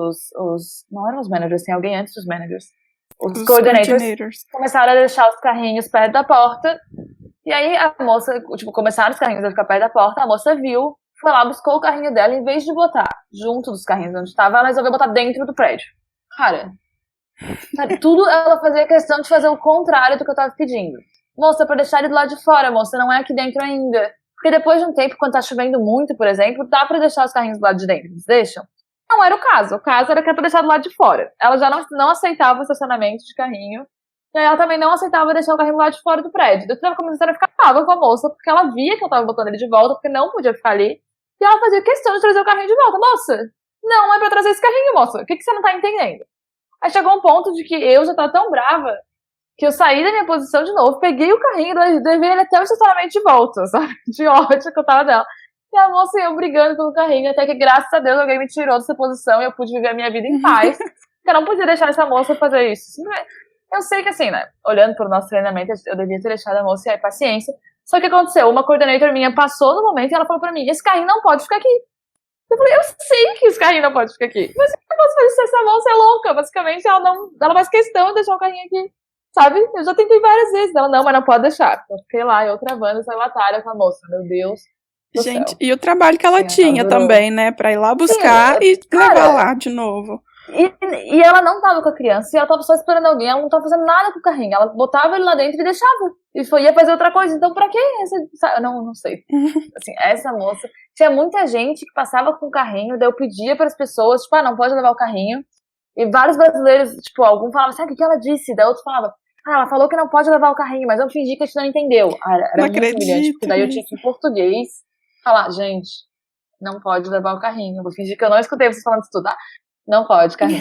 não eram os managers, tem alguém antes dos managers. Os coordinators começaram a deixar os carrinhos perto da porta, e aí a moça, começaram os carrinhos a ficar perto da porta, a moça viu, foi lá, buscou o carrinho dela, em vez de botar junto dos carrinhos onde estava, ela resolveu botar dentro do prédio. Cara, tudo ela fazia questão de fazer o contrário do que eu tava pedindo. Moça, pra deixar ele do lado de fora, moça, não é aqui dentro ainda. Porque depois de um tempo, quando tá chovendo muito, por exemplo, dá pra deixar os carrinhos do lado de dentro, eles deixam? Não era o caso era que era pra deixar do lado de fora. Ela já não aceitava o estacionamento de carrinho, e aí ela também não aceitava deixar o carrinho do lado de fora do prédio. Eu tava começando a ficar brava com a moça, porque ela via que eu tava botando ele de volta, porque não podia ficar ali, e ela fazia questão de trazer o carrinho de volta. Moça, não é pra trazer esse carrinho, moça, o que você não tá entendendo? Aí chegou um ponto de que eu já tava tão brava que eu saí da minha posição de novo, peguei o carrinho e levei ele até o estacionamento de volta, sabe? De ódio que eu tava dela. E a moça e eu brigando pelo carrinho, até que, graças a Deus, alguém me tirou dessa posição e eu pude viver a minha vida em paz. Eu não podia deixar essa moça fazer isso. Eu sei que, assim, né, olhando pro nosso treinamento, eu devia ter deixado a moça e aí, paciência. Só que o que aconteceu? Uma coordenator minha passou no momento e ela falou pra mim, esse carrinho não pode ficar aqui. Eu falei, eu sei que esse carrinho não pode ficar aqui. Mas eu posso fazer isso? Essa moça é louca. Basicamente, ela faz questão de deixar o carrinho aqui. Sabe? Eu já tentei várias vezes. Ela, não, mas não pode deixar. Eu fiquei lá, eu travando essa batalha com a moça. Meu Deus. Gente, e o trabalho que ela tinha também, né? Pra ir lá buscar e levar lá de novo. E ela não tava com a criança, e ela tava só esperando alguém, ela não tava fazendo nada com o carrinho. Ela botava ele lá dentro e deixava. E ia fazer outra coisa. Então, pra que essa? Não sei. Assim, essa moça. Tinha muita gente que passava com o carrinho, daí eu pedia para as pessoas, tipo, não pode levar o carrinho. E vários brasileiros, tipo, algum falava, sabe o que ela disse? Daí outro falava, ela falou que não pode levar o carrinho, mas eu fingi que a gente não entendeu. Era muito humilhante, porque daí eu tinha que, em português, falar, gente, não pode levar o carrinho. Eu vou fingir que eu não escutei vocês falando isso tudo. Não pode, carrinho.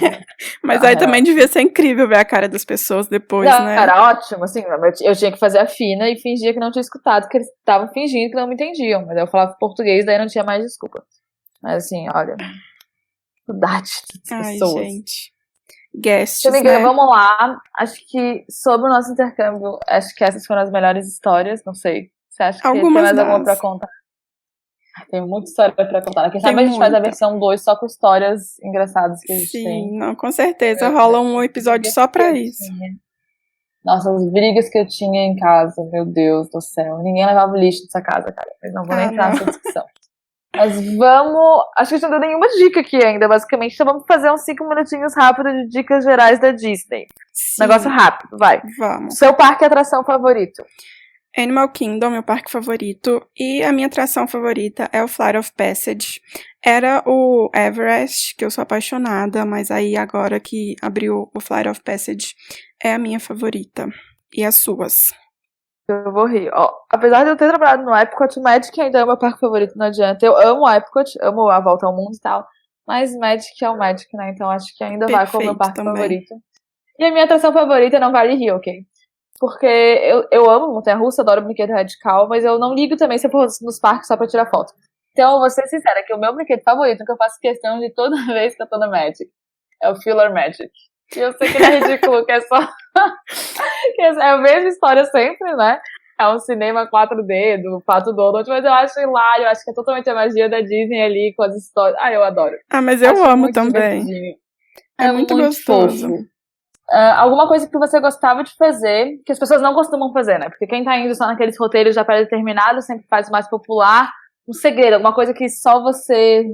Mas aí também devia ser incrível ver a cara das pessoas depois, né? Era ótimo, assim, eu tinha que fazer a fina e fingia que não tinha escutado, que eles estavam fingindo que não me entendiam. Mas eu falava português, daí não tinha mais desculpa. Mas assim, olha, dificuldade das pessoas. Ai, gente. guests, Amiga, né? vamos lá. Acho que sobre o nosso intercâmbio, acho que essas foram as melhores histórias. Não sei. Você acha que tem Algumas mais alguma pra das. contar? Tem muita história pra contar. Quem Tem sabe a gente faz a muita. versão 2 só com histórias engraçadas que a gente tem. Sim, não, com certeza. Rola um episódio Brigas só que pra eu isso. tinha. Nossa, as brigas que eu tinha em casa, meu Deus do céu. Ninguém levava o lixo dessa casa, cara. Mas não vou nem entrar nessa discussão. Mas vamos. Acho que a gente não deu nenhuma dica aqui ainda, basicamente. Então vamos fazer uns 5 minutinhos rápidos de dicas gerais da Disney. Sim, Negócio rápido, vai. vamos. Seu parque e atração favorito? Animal Kingdom, meu parque favorito, e a minha atração favorita é o Flight of Passage. Era o Everest, que eu sou apaixonada, mas aí agora que abriu o Flight of Passage é a minha favorita. E as suas? Eu vou rir. Ó, apesar de eu ter trabalhado no Epcot, o Magic ainda é o meu parque favorito, não adianta. Eu amo o Epcot, amo a volta ao mundo e tal, mas Magic é o Magic, né? Então acho que ainda vai como meu parque também. favorito. E a minha atração favorita não vale rir, ok? Porque eu amo montanha-russa, adoro brinquedo radical, mas eu não ligo também se eu for nos parques só pra tirar foto. Então, eu vou ser sincera, que o meu brinquedo favorito, que eu faço questão de toda vez que eu tô no Magic, é o Filler Magic. E eu sei que ele é ridículo, que é só... que é a mesma história sempre, né? É um cinema 4D do Pato Donald, mas eu acho hilário, eu acho que é totalmente a magia da Disney ali com as histórias. Ah, eu adoro. Ah, mas eu acho amo muito também. divertidinho. É muito gostoso. Fofo. Alguma coisa que você gostava de fazer, que as pessoas não costumam fazer, né? Porque quem tá indo só naqueles roteiros já pré-determinados sempre faz o mais popular. Um segredo, alguma coisa que só você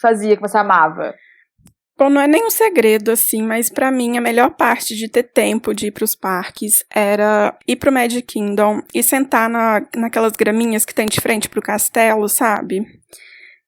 fazia, que você amava. Bom, não é nem um segredo, assim, mas pra mim a melhor parte de ter tempo de ir pros parques era ir pro Magic Kingdom e sentar naquelas graminhas que tem de frente pro castelo, sabe?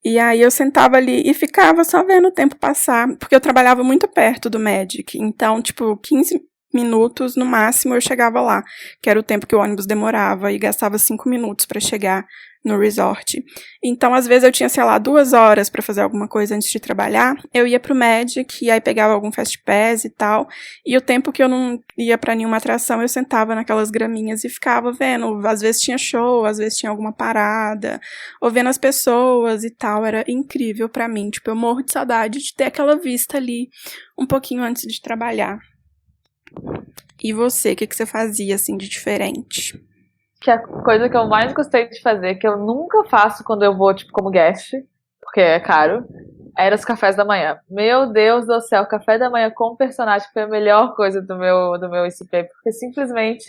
E aí eu sentava ali e ficava só vendo o tempo passar, porque eu trabalhava muito perto do Magic, então, tipo, 15 minutos no máximo eu chegava lá, que era o tempo que o ônibus demorava, e gastava 5 minutos pra chegar no resort. Então, às vezes eu tinha, sei lá, 2 horas pra fazer alguma coisa antes de trabalhar, eu ia pro Magic, e aí pegava algum Fast Pass e tal, e o tempo que eu não ia pra nenhuma atração, eu sentava naquelas graminhas e ficava vendo, às vezes tinha show, às vezes tinha alguma parada, ou vendo as pessoas e tal, era incrível pra mim, tipo, eu morro de saudade de ter aquela vista ali, um pouquinho antes de trabalhar. E você, o que você fazia, assim, de diferente? Que a coisa que eu mais gostei de fazer, que eu nunca faço quando eu vou, tipo, como guest, porque é caro, era os cafés da manhã. Meu Deus do céu, café da manhã com personagem foi a melhor coisa do meu ICP, porque simplesmente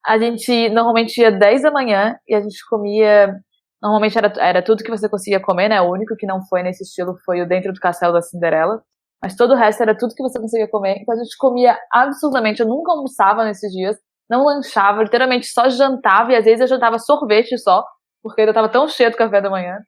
a gente normalmente ia 10 da manhã e a gente comia. Normalmente era tudo que você conseguia comer, né? O único que não foi nesse estilo foi o Dentro do Castelo da Cinderela. Mas todo o resto era tudo que você conseguia comer. Então a gente comia absurdamente. Eu nunca almoçava nesses dias. Não lanchava, literalmente só jantava. E às vezes eu jantava sorvete só. Porque eu tava tão cheio do café da manhã.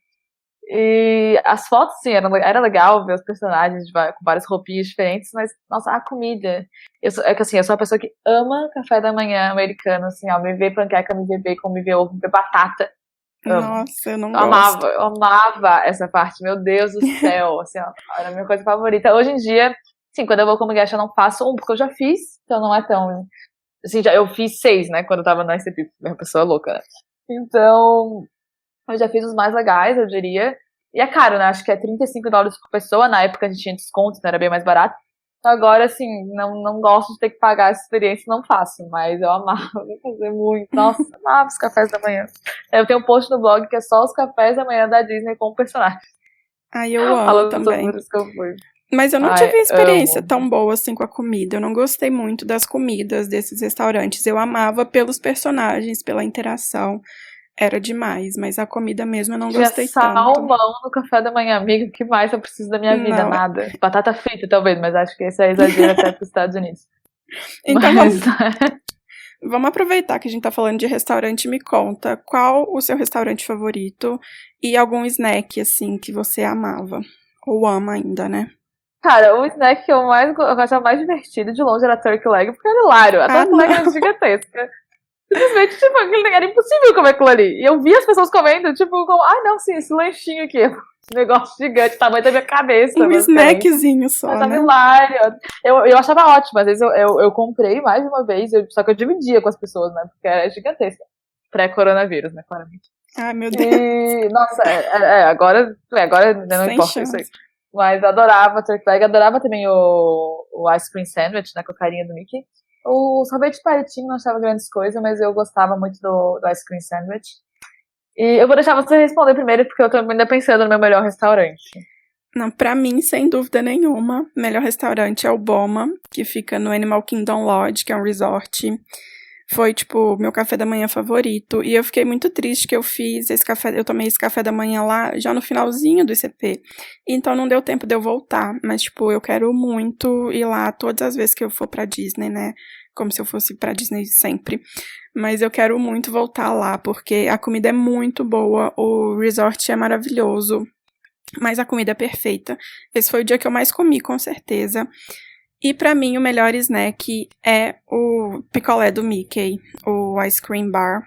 E as fotos, sim, era legal ver os personagens com várias roupinhas diferentes. Mas, nossa, a comida. É que assim, eu sou uma pessoa que ama café da manhã americano. Assim, ó, me vê panqueca, me vê bacon, me vê ovo, me vê batata. Nossa, eu não gosto. Eu amava essa parte, meu Deus do céu, assim, ó, era a minha coisa favorita. Hoje em dia, sim, quando eu vou como guest eu não faço porque eu já fiz, então não é tão, assim, eu fiz 6, né, quando eu tava no ICP, minha pessoa louca, né? Então, eu já fiz os mais legais, eu diria, e é caro, né, acho que é $35 por pessoa, na época a gente tinha desconto, então era bem mais barato. Então agora, assim, não gosto de ter que pagar essa experiência, não faço, mas eu amava fazer muito. Nossa, amava os cafés da manhã. Eu tenho um post no blog que é só os cafés da manhã da Disney com o personagem. Ai, eu amo Falando também. sobre isso que eu fui. Mas eu não tive experiência tão boa assim com a comida. Eu não gostei muito das comidas desses restaurantes. Eu amava pelos personagens, pela interação. Era demais, mas a comida mesmo eu não gostei tanto. Salmão no café da manhã, amiga, o que mais eu preciso da minha vida? Não. Nada. Batata frita, talvez, mas acho que esse é exagero até para os Estados Unidos. Então vamos aproveitar que a gente tá falando de restaurante e me conta qual o seu restaurante favorito e algum snack, assim, que você amava. Ou ama ainda, né? Cara, o snack que eu achava mais divertido de longe era a turkey leg, porque era hilário. A turkey leg era gigantesca. Simplesmente, tipo, era impossível comer aquilo ali. E eu via as pessoas comendo, tipo, não, sim, esse lanchinho aqui. Esse negócio gigante, tamanho da minha cabeça. Um snackzinho só, né? hilário. Eu achava ótimo. Às vezes eu comprei mais de uma vez, só que eu dividia com as pessoas, né? Porque era gigantesca. Pré-coronavírus, né? Claramente. Ai, meu Deus. E, nossa, agora não sem importa chance. isso aí. Mas adorava turkey leg, adorava também o ice cream sandwich, né, com a carinha do Mickey. O sorvete de palitinho não achava grandes coisas, mas eu gostava muito do ice cream sandwich. E eu vou deixar você responder primeiro, porque eu tô ainda pensando no meu melhor restaurante. Não, pra mim, sem dúvida nenhuma, o melhor restaurante é o Boma, que fica no Animal Kingdom Lodge, que é um resort. Foi, tipo, meu café da manhã favorito. E eu fiquei muito triste que eu tomei esse café da manhã lá já no finalzinho do ICP. Então não deu tempo de eu voltar. Mas, tipo, eu quero muito ir lá todas as vezes que eu for pra Disney, né? Como se eu fosse pra Disney sempre. Mas eu quero muito voltar lá, porque a comida é muito boa, o resort é maravilhoso. Mas a comida é perfeita. Esse foi o dia que eu mais comi, com certeza. E pra mim, o melhor snack é o picolé do Mickey, o Ice Cream Bar.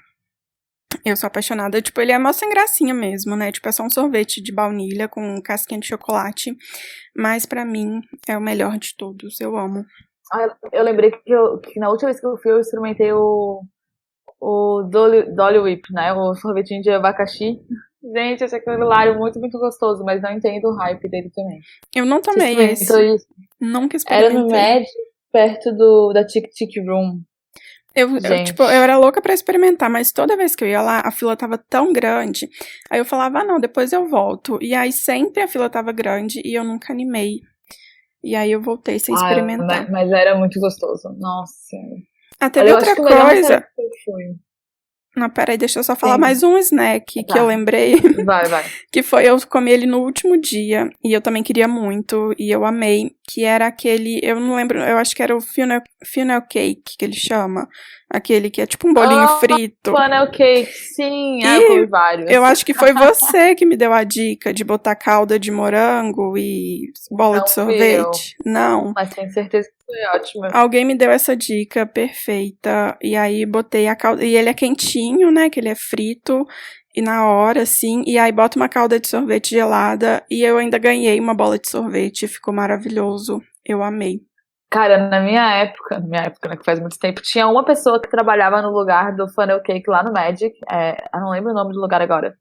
Eu sou apaixonada. Tipo, ele é mó sem gracinha mesmo, né? Tipo, é só um sorvete de baunilha com casquinha de chocolate. Mas pra mim, é o melhor de todos. Eu amo. Eu lembrei que na última vez que eu fui, eu experimentei o Dolly Whip, né? O sorvetinho de abacaxi. Gente, esse aquele hilário muito, muito gostoso, mas não entendo o hype dele também. Eu não tomei esse. Isso? Nunca experimentei. Era no Magic, perto da Tic Tic Room. Eu, tipo, eu era louca pra experimentar, mas toda vez que eu ia lá, a fila tava tão grande. Aí eu falava, não, depois eu volto. E aí sempre a fila tava grande e eu nunca animei. E aí eu voltei sem experimentar. Mas era muito gostoso. Nossa. Teve outra coisa. Não, peraí, deixa eu só falar mais um snack que eu lembrei. Vai. Que foi, eu comi ele no último dia, e eu também queria muito, e eu amei, que era aquele, eu não lembro, eu acho que era o funnel cake, que ele chama. Aquele que é tipo um bolinho frito. Funnel cake, sim, eu comi vários. Eu acho que foi você que me deu a dica de botar calda de morango e bola de sorvete. Não. Mas tenho certeza que foi ótimo. Alguém me deu essa dica perfeita, e aí botei a calda, e ele é quentinho, né, que ele é frito, e na hora, assim, e aí bota uma calda de sorvete gelada, e eu ainda ganhei uma bola de sorvete, ficou maravilhoso, eu amei. Cara, na minha época, né, que faz muito tempo, tinha uma pessoa que trabalhava no lugar do funnel cake lá no Magic, eu não lembro o nome do lugar agora,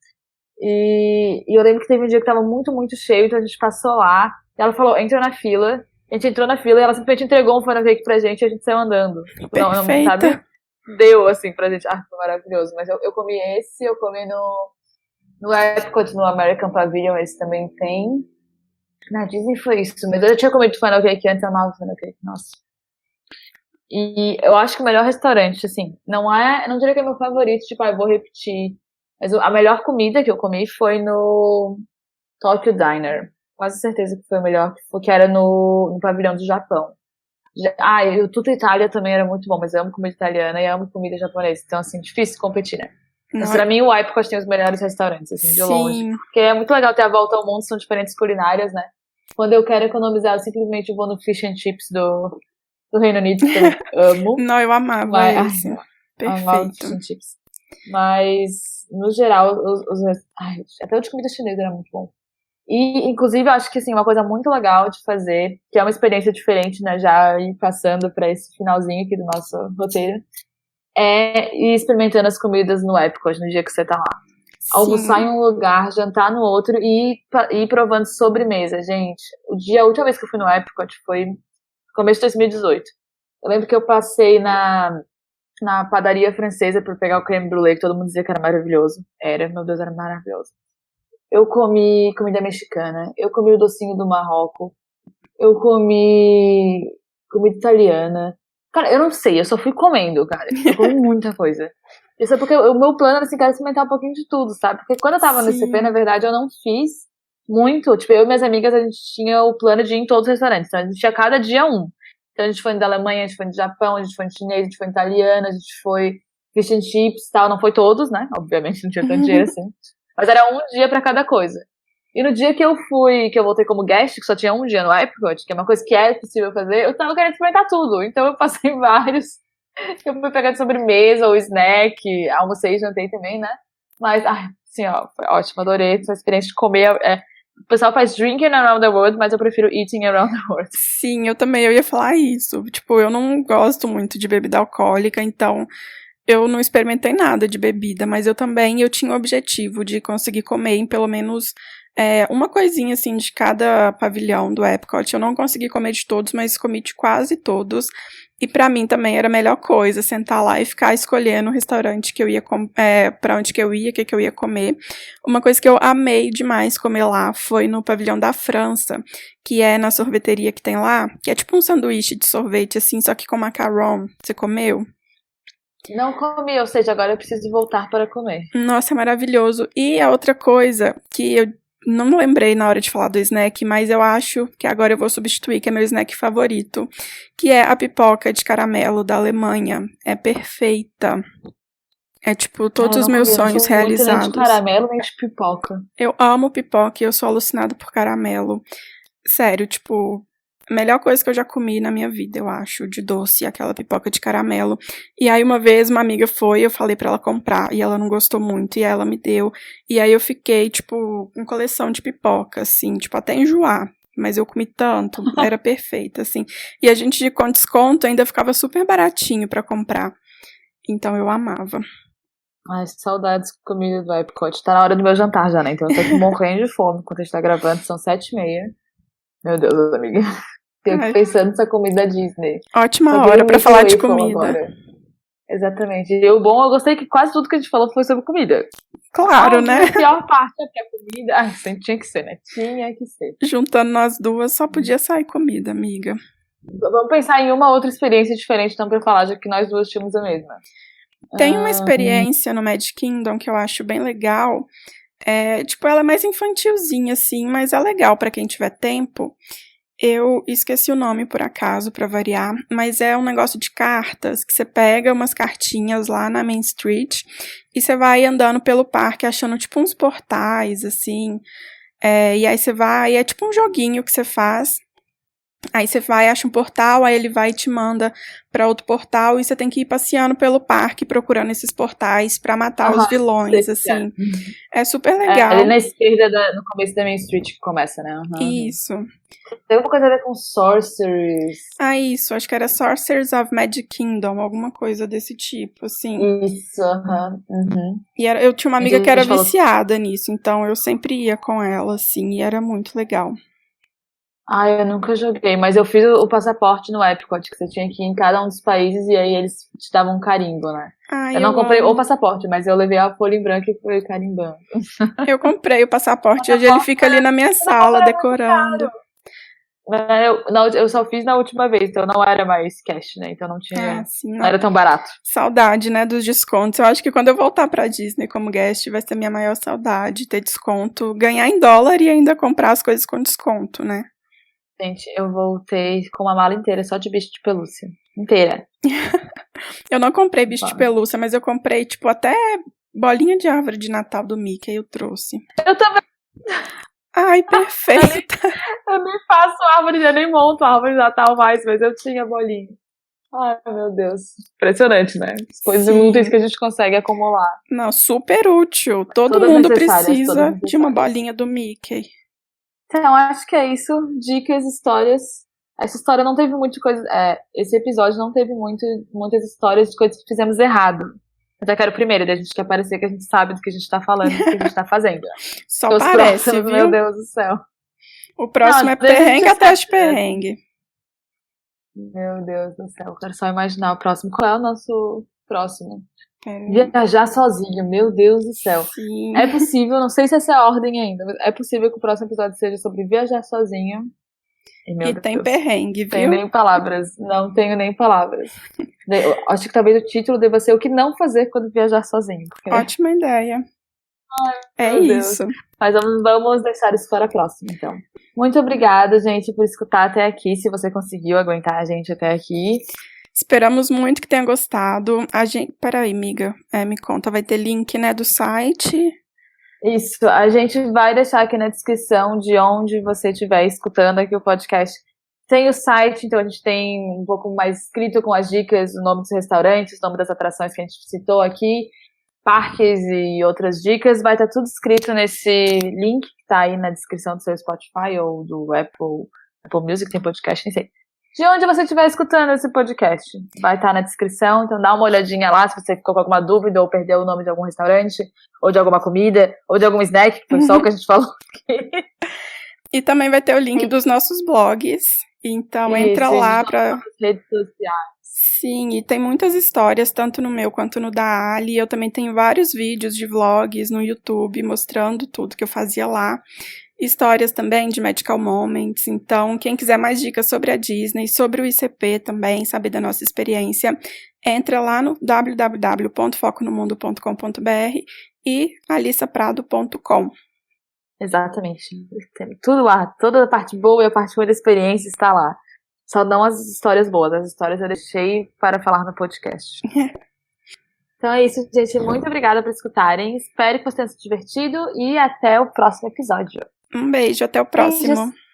e eu lembro que teve um dia que tava muito, muito cheio, então a gente passou lá, e ela falou, entra na fila, a gente entrou na fila e ela simplesmente entregou um funnel cake pra gente e a gente saiu andando. Perfeita. Não, sabe? Deu, assim, pra gente. Foi maravilhoso. Mas eu comi esse, eu comi no Epcot, no American Pavilion, esse também tem. Na Disney foi isso, mas eu já tinha comido funnel cake antes, eu amava funnel cake, nossa. E eu acho que o melhor restaurante, assim, não diria que é meu favorito, tipo, eu vou repetir. Mas a melhor comida que eu comi foi no Tokyo Diner. Quase certeza que foi o melhor, que era no pavilhão do Japão. E o Tutto Itália também era muito bom, mas eu amo comida italiana e amo comida japonesa. Então, assim, difícil competir, né? Mas pra mim, o Epcot tem os melhores restaurantes, assim, de longe. Porque é muito legal ter a volta ao mundo, são diferentes culinárias, né? Quando eu quero economizar, eu simplesmente vou no Fish and Chips do Reino Unido, que eu amo. Não, eu amava esse. Perfeito. Amava Fish and Chips. Mas, no geral, até o de comida chinesa era muito bom. E, inclusive, eu acho que, assim, uma coisa muito legal de fazer, que é uma experiência diferente, né, já ir passando pra esse finalzinho aqui do nosso roteiro, é ir experimentando as comidas no Epcot, no dia que você tá lá. Sim. Almoçar em um lugar, jantar no outro e ir provando sobremesa, gente. A última vez que eu fui no Epcot foi no começo de 2018. Eu lembro que eu passei na padaria francesa pra pegar o creme brulee, que todo mundo dizia que era maravilhoso. Meu Deus, era maravilhoso. Eu comi comida mexicana, eu comi o docinho do Marrocos, eu comi comida italiana. Cara, eu não sei, eu só fui comendo, cara. Eu comi muita coisa. Isso é porque o meu plano era, assim, cara, experimentar um pouquinho de tudo, sabe? Porque quando eu tava no ICP, na verdade, eu não fiz muito. Tipo, eu e minhas amigas, a gente tinha o plano de ir em todos os restaurantes. Então, a gente ia cada dia um. Então, a gente foi da Alemanha, a gente foi do Japão, a gente foi no chinês, a gente foi no italiano, a gente foi fish and chips e tal. Não foi todos, né? Obviamente, não tinha tanto dinheiro assim. Mas era um dia pra cada coisa. E no dia que eu voltei como guest, que só tinha um dia no Epcot, que é uma coisa que é possível fazer, eu tava querendo experimentar tudo. Então eu passei vários. Eu fui pegar de sobremesa ou snack, almocei e jantei também, né? Mas, assim, foi ótimo, adorei essa experiência de comer. O pessoal faz drinking around the world, mas eu prefiro eating around the world. Sim, eu também, eu ia falar isso. Tipo, eu não gosto muito de bebida alcoólica, então eu não experimentei nada de bebida, mas eu tinha o objetivo de conseguir comer em pelo menos Uma coisinha, assim, de cada pavilhão do Epcot. Eu não consegui comer de todos, mas comi de quase todos. E pra mim também era a melhor coisa, sentar lá e ficar escolhendo o restaurante que eu ia pra onde que eu ia, o que eu ia comer. Uma coisa que eu amei demais comer lá foi no pavilhão da França, que é na sorveteria que tem lá, que é tipo um sanduíche de sorvete, assim, só que com macarrão. Você comeu? Não comi, ou seja, agora eu preciso voltar para comer. Nossa, é maravilhoso. E a outra coisa que eu não lembrei na hora de falar do snack, mas eu acho que agora eu vou substituir, que é meu snack favorito, que é a pipoca de caramelo da Alemanha. É perfeita. É tipo todos os meus sonhos realizados. Nem de caramelo, nem de pipoca. Eu amo pipoca e eu sou alucinada por caramelo. Sério, tipo, a melhor coisa que eu já comi na minha vida, eu acho, de doce, aquela pipoca de caramelo. E aí uma vez uma amiga foi, eu falei pra ela comprar, e ela não gostou muito, e ela me deu. E aí eu fiquei, tipo, com coleção de pipoca, assim, tipo, até enjoar. Mas eu comi tanto, era perfeita, assim. E a gente, com desconto, ainda ficava super baratinho pra comprar. Então eu amava. Ai, saudades de comida do Epcot. Tá na hora do meu jantar já, né? Então eu tô aqui morrendo de fome enquanto a gente tá gravando, são 7h30. Meu Deus, amiga. Fico pensando nessa comida Disney. Ótima hora pra falar de comida. Agora. Exatamente. E o bom, eu gostei que quase tudo que a gente falou foi sobre comida. Claro, né? A pior parte é que a comida... Ai, sempre tinha que ser, né? Tinha que ser. Juntando nós duas, só podia sair comida, amiga. Vamos pensar em uma outra experiência diferente, então, pra falar, já que nós duas tínhamos a mesma. Tem uma experiência no Magic Kingdom que eu acho bem legal. Tipo, ela é mais infantilzinha, assim, mas é legal pra quem tiver tempo. Eu esqueci o nome, por acaso, pra variar, mas é um negócio de cartas, que você pega umas cartinhas lá na Main Street e você vai andando pelo parque achando, tipo, uns portais, assim. E aí você vai, é tipo um joguinho que você faz. Aí você vai, acha um portal, aí ele vai e te manda pra outro portal e você tem que ir passeando pelo parque procurando esses portais pra matar os vilões, assim. É super legal. Ali na esquerda, no começo da Main Street que começa, né? Isso. Tem alguma coisa a ver com Sorcerers. Isso. Acho que era Sorcerers of Magic Kingdom, alguma coisa desse tipo, assim. Isso, E eu tinha uma amiga que era viciada nisso, então eu sempre ia com ela, assim, e era muito legal. Eu nunca joguei, mas eu fiz o passaporte no Epcot, que você tinha que ir em cada um dos países e aí eles te davam um carimbo, né? Eu não comprei o passaporte, mas eu levei a folha em branco e fui carimbando. Eu comprei o passaporte, hoje ele fica ali na minha sala, decorando. Eu só fiz na última vez, então não era mais cash, né? Então não tinha. Não era tão barato. Saudade, né, dos descontos. Eu acho que quando eu voltar pra Disney como guest, vai ser a minha maior saudade, ter desconto, ganhar em dólar e ainda comprar as coisas com desconto, né? Gente, eu voltei com uma mala inteira só de bicho de pelúcia. Inteira. Eu não comprei bicho de pelúcia, mas eu comprei, tipo, até bolinha de árvore de Natal do Mickey eu trouxe. Eu também. Ai, perfeita. Eu nem faço árvore, eu nem monto árvore de Natal mais, mas eu tinha bolinha. Ai, meu Deus. Impressionante, né? As coisas inúteis que a gente consegue acumular. Não, super útil. Todo mundo precisa de uma bolinha do Mickey. Então, acho que é isso. Dicas, histórias. Essa história não teve muita coisa. Esse episódio não teve muitas histórias de coisas que fizemos errado. Até que era o primeiro, daí a gente quer parecer que a gente sabe do que a gente tá falando, do que a gente tá fazendo. Só parece, viu? Meu Deus do céu. O próximo é perrengue atrás de perrengue. Meu Deus do céu, eu quero só imaginar o próximo. Qual é o nosso próximo? Viajar sozinho, meu Deus do céu. Sim. É possível, não sei se essa é a ordem ainda, mas é possível que o próximo episódio seja sobre viajar sozinho. E tem perrengue, viu? Tenho nem palavras, não tenho nem palavras. Acho que talvez o título deva ser o que não fazer quando viajar sozinho. Porque... Ótima ideia. É isso. Mas vamos deixar isso para a próxima, então. Muito obrigada, gente, por escutar até aqui, se você conseguiu aguentar a gente até aqui. Esperamos muito que tenha gostado. Peraí, amiga, me conta, vai ter link, né, do site? Isso, a gente vai deixar aqui na descrição de onde você estiver escutando aqui o podcast. Tem o site, então a gente tem um pouco mais escrito com as dicas, o nome dos restaurantes, o nome das atrações que a gente citou aqui, parques e outras dicas. Vai estar tudo escrito nesse link que está aí na descrição do seu Spotify ou do Apple Music, tem podcast, nem sei. de onde você estiver escutando esse podcast. Vai estar na descrição, então dá uma olhadinha lá se você ficou com alguma dúvida ou perdeu o nome de algum restaurante, ou de alguma comida, ou de algum snack, que foi só o que a gente falou aqui. E também vai ter o link dos nossos blogs, então entra lá para redes sociais. Sim, e tem muitas histórias, tanto no meu quanto no da Ali. Eu também tenho vários vídeos de vlogs no YouTube mostrando tudo que eu fazia lá. Histórias também de Magical Moments. Então, quem quiser mais dicas sobre a Disney, sobre o ICP também, saber da nossa experiência, entra lá no www.foconomundo.com.br e alissaprado.com. Exatamente. Tem tudo lá. Toda a parte boa e a parte ruim da experiência está lá. Só não as histórias boas. As histórias eu deixei para falar no podcast. Então é isso, gente. Muito obrigada por escutarem. Espero que vocês tenham se divertido e até o próximo episódio. Um beijo, até o próximo. Beijos.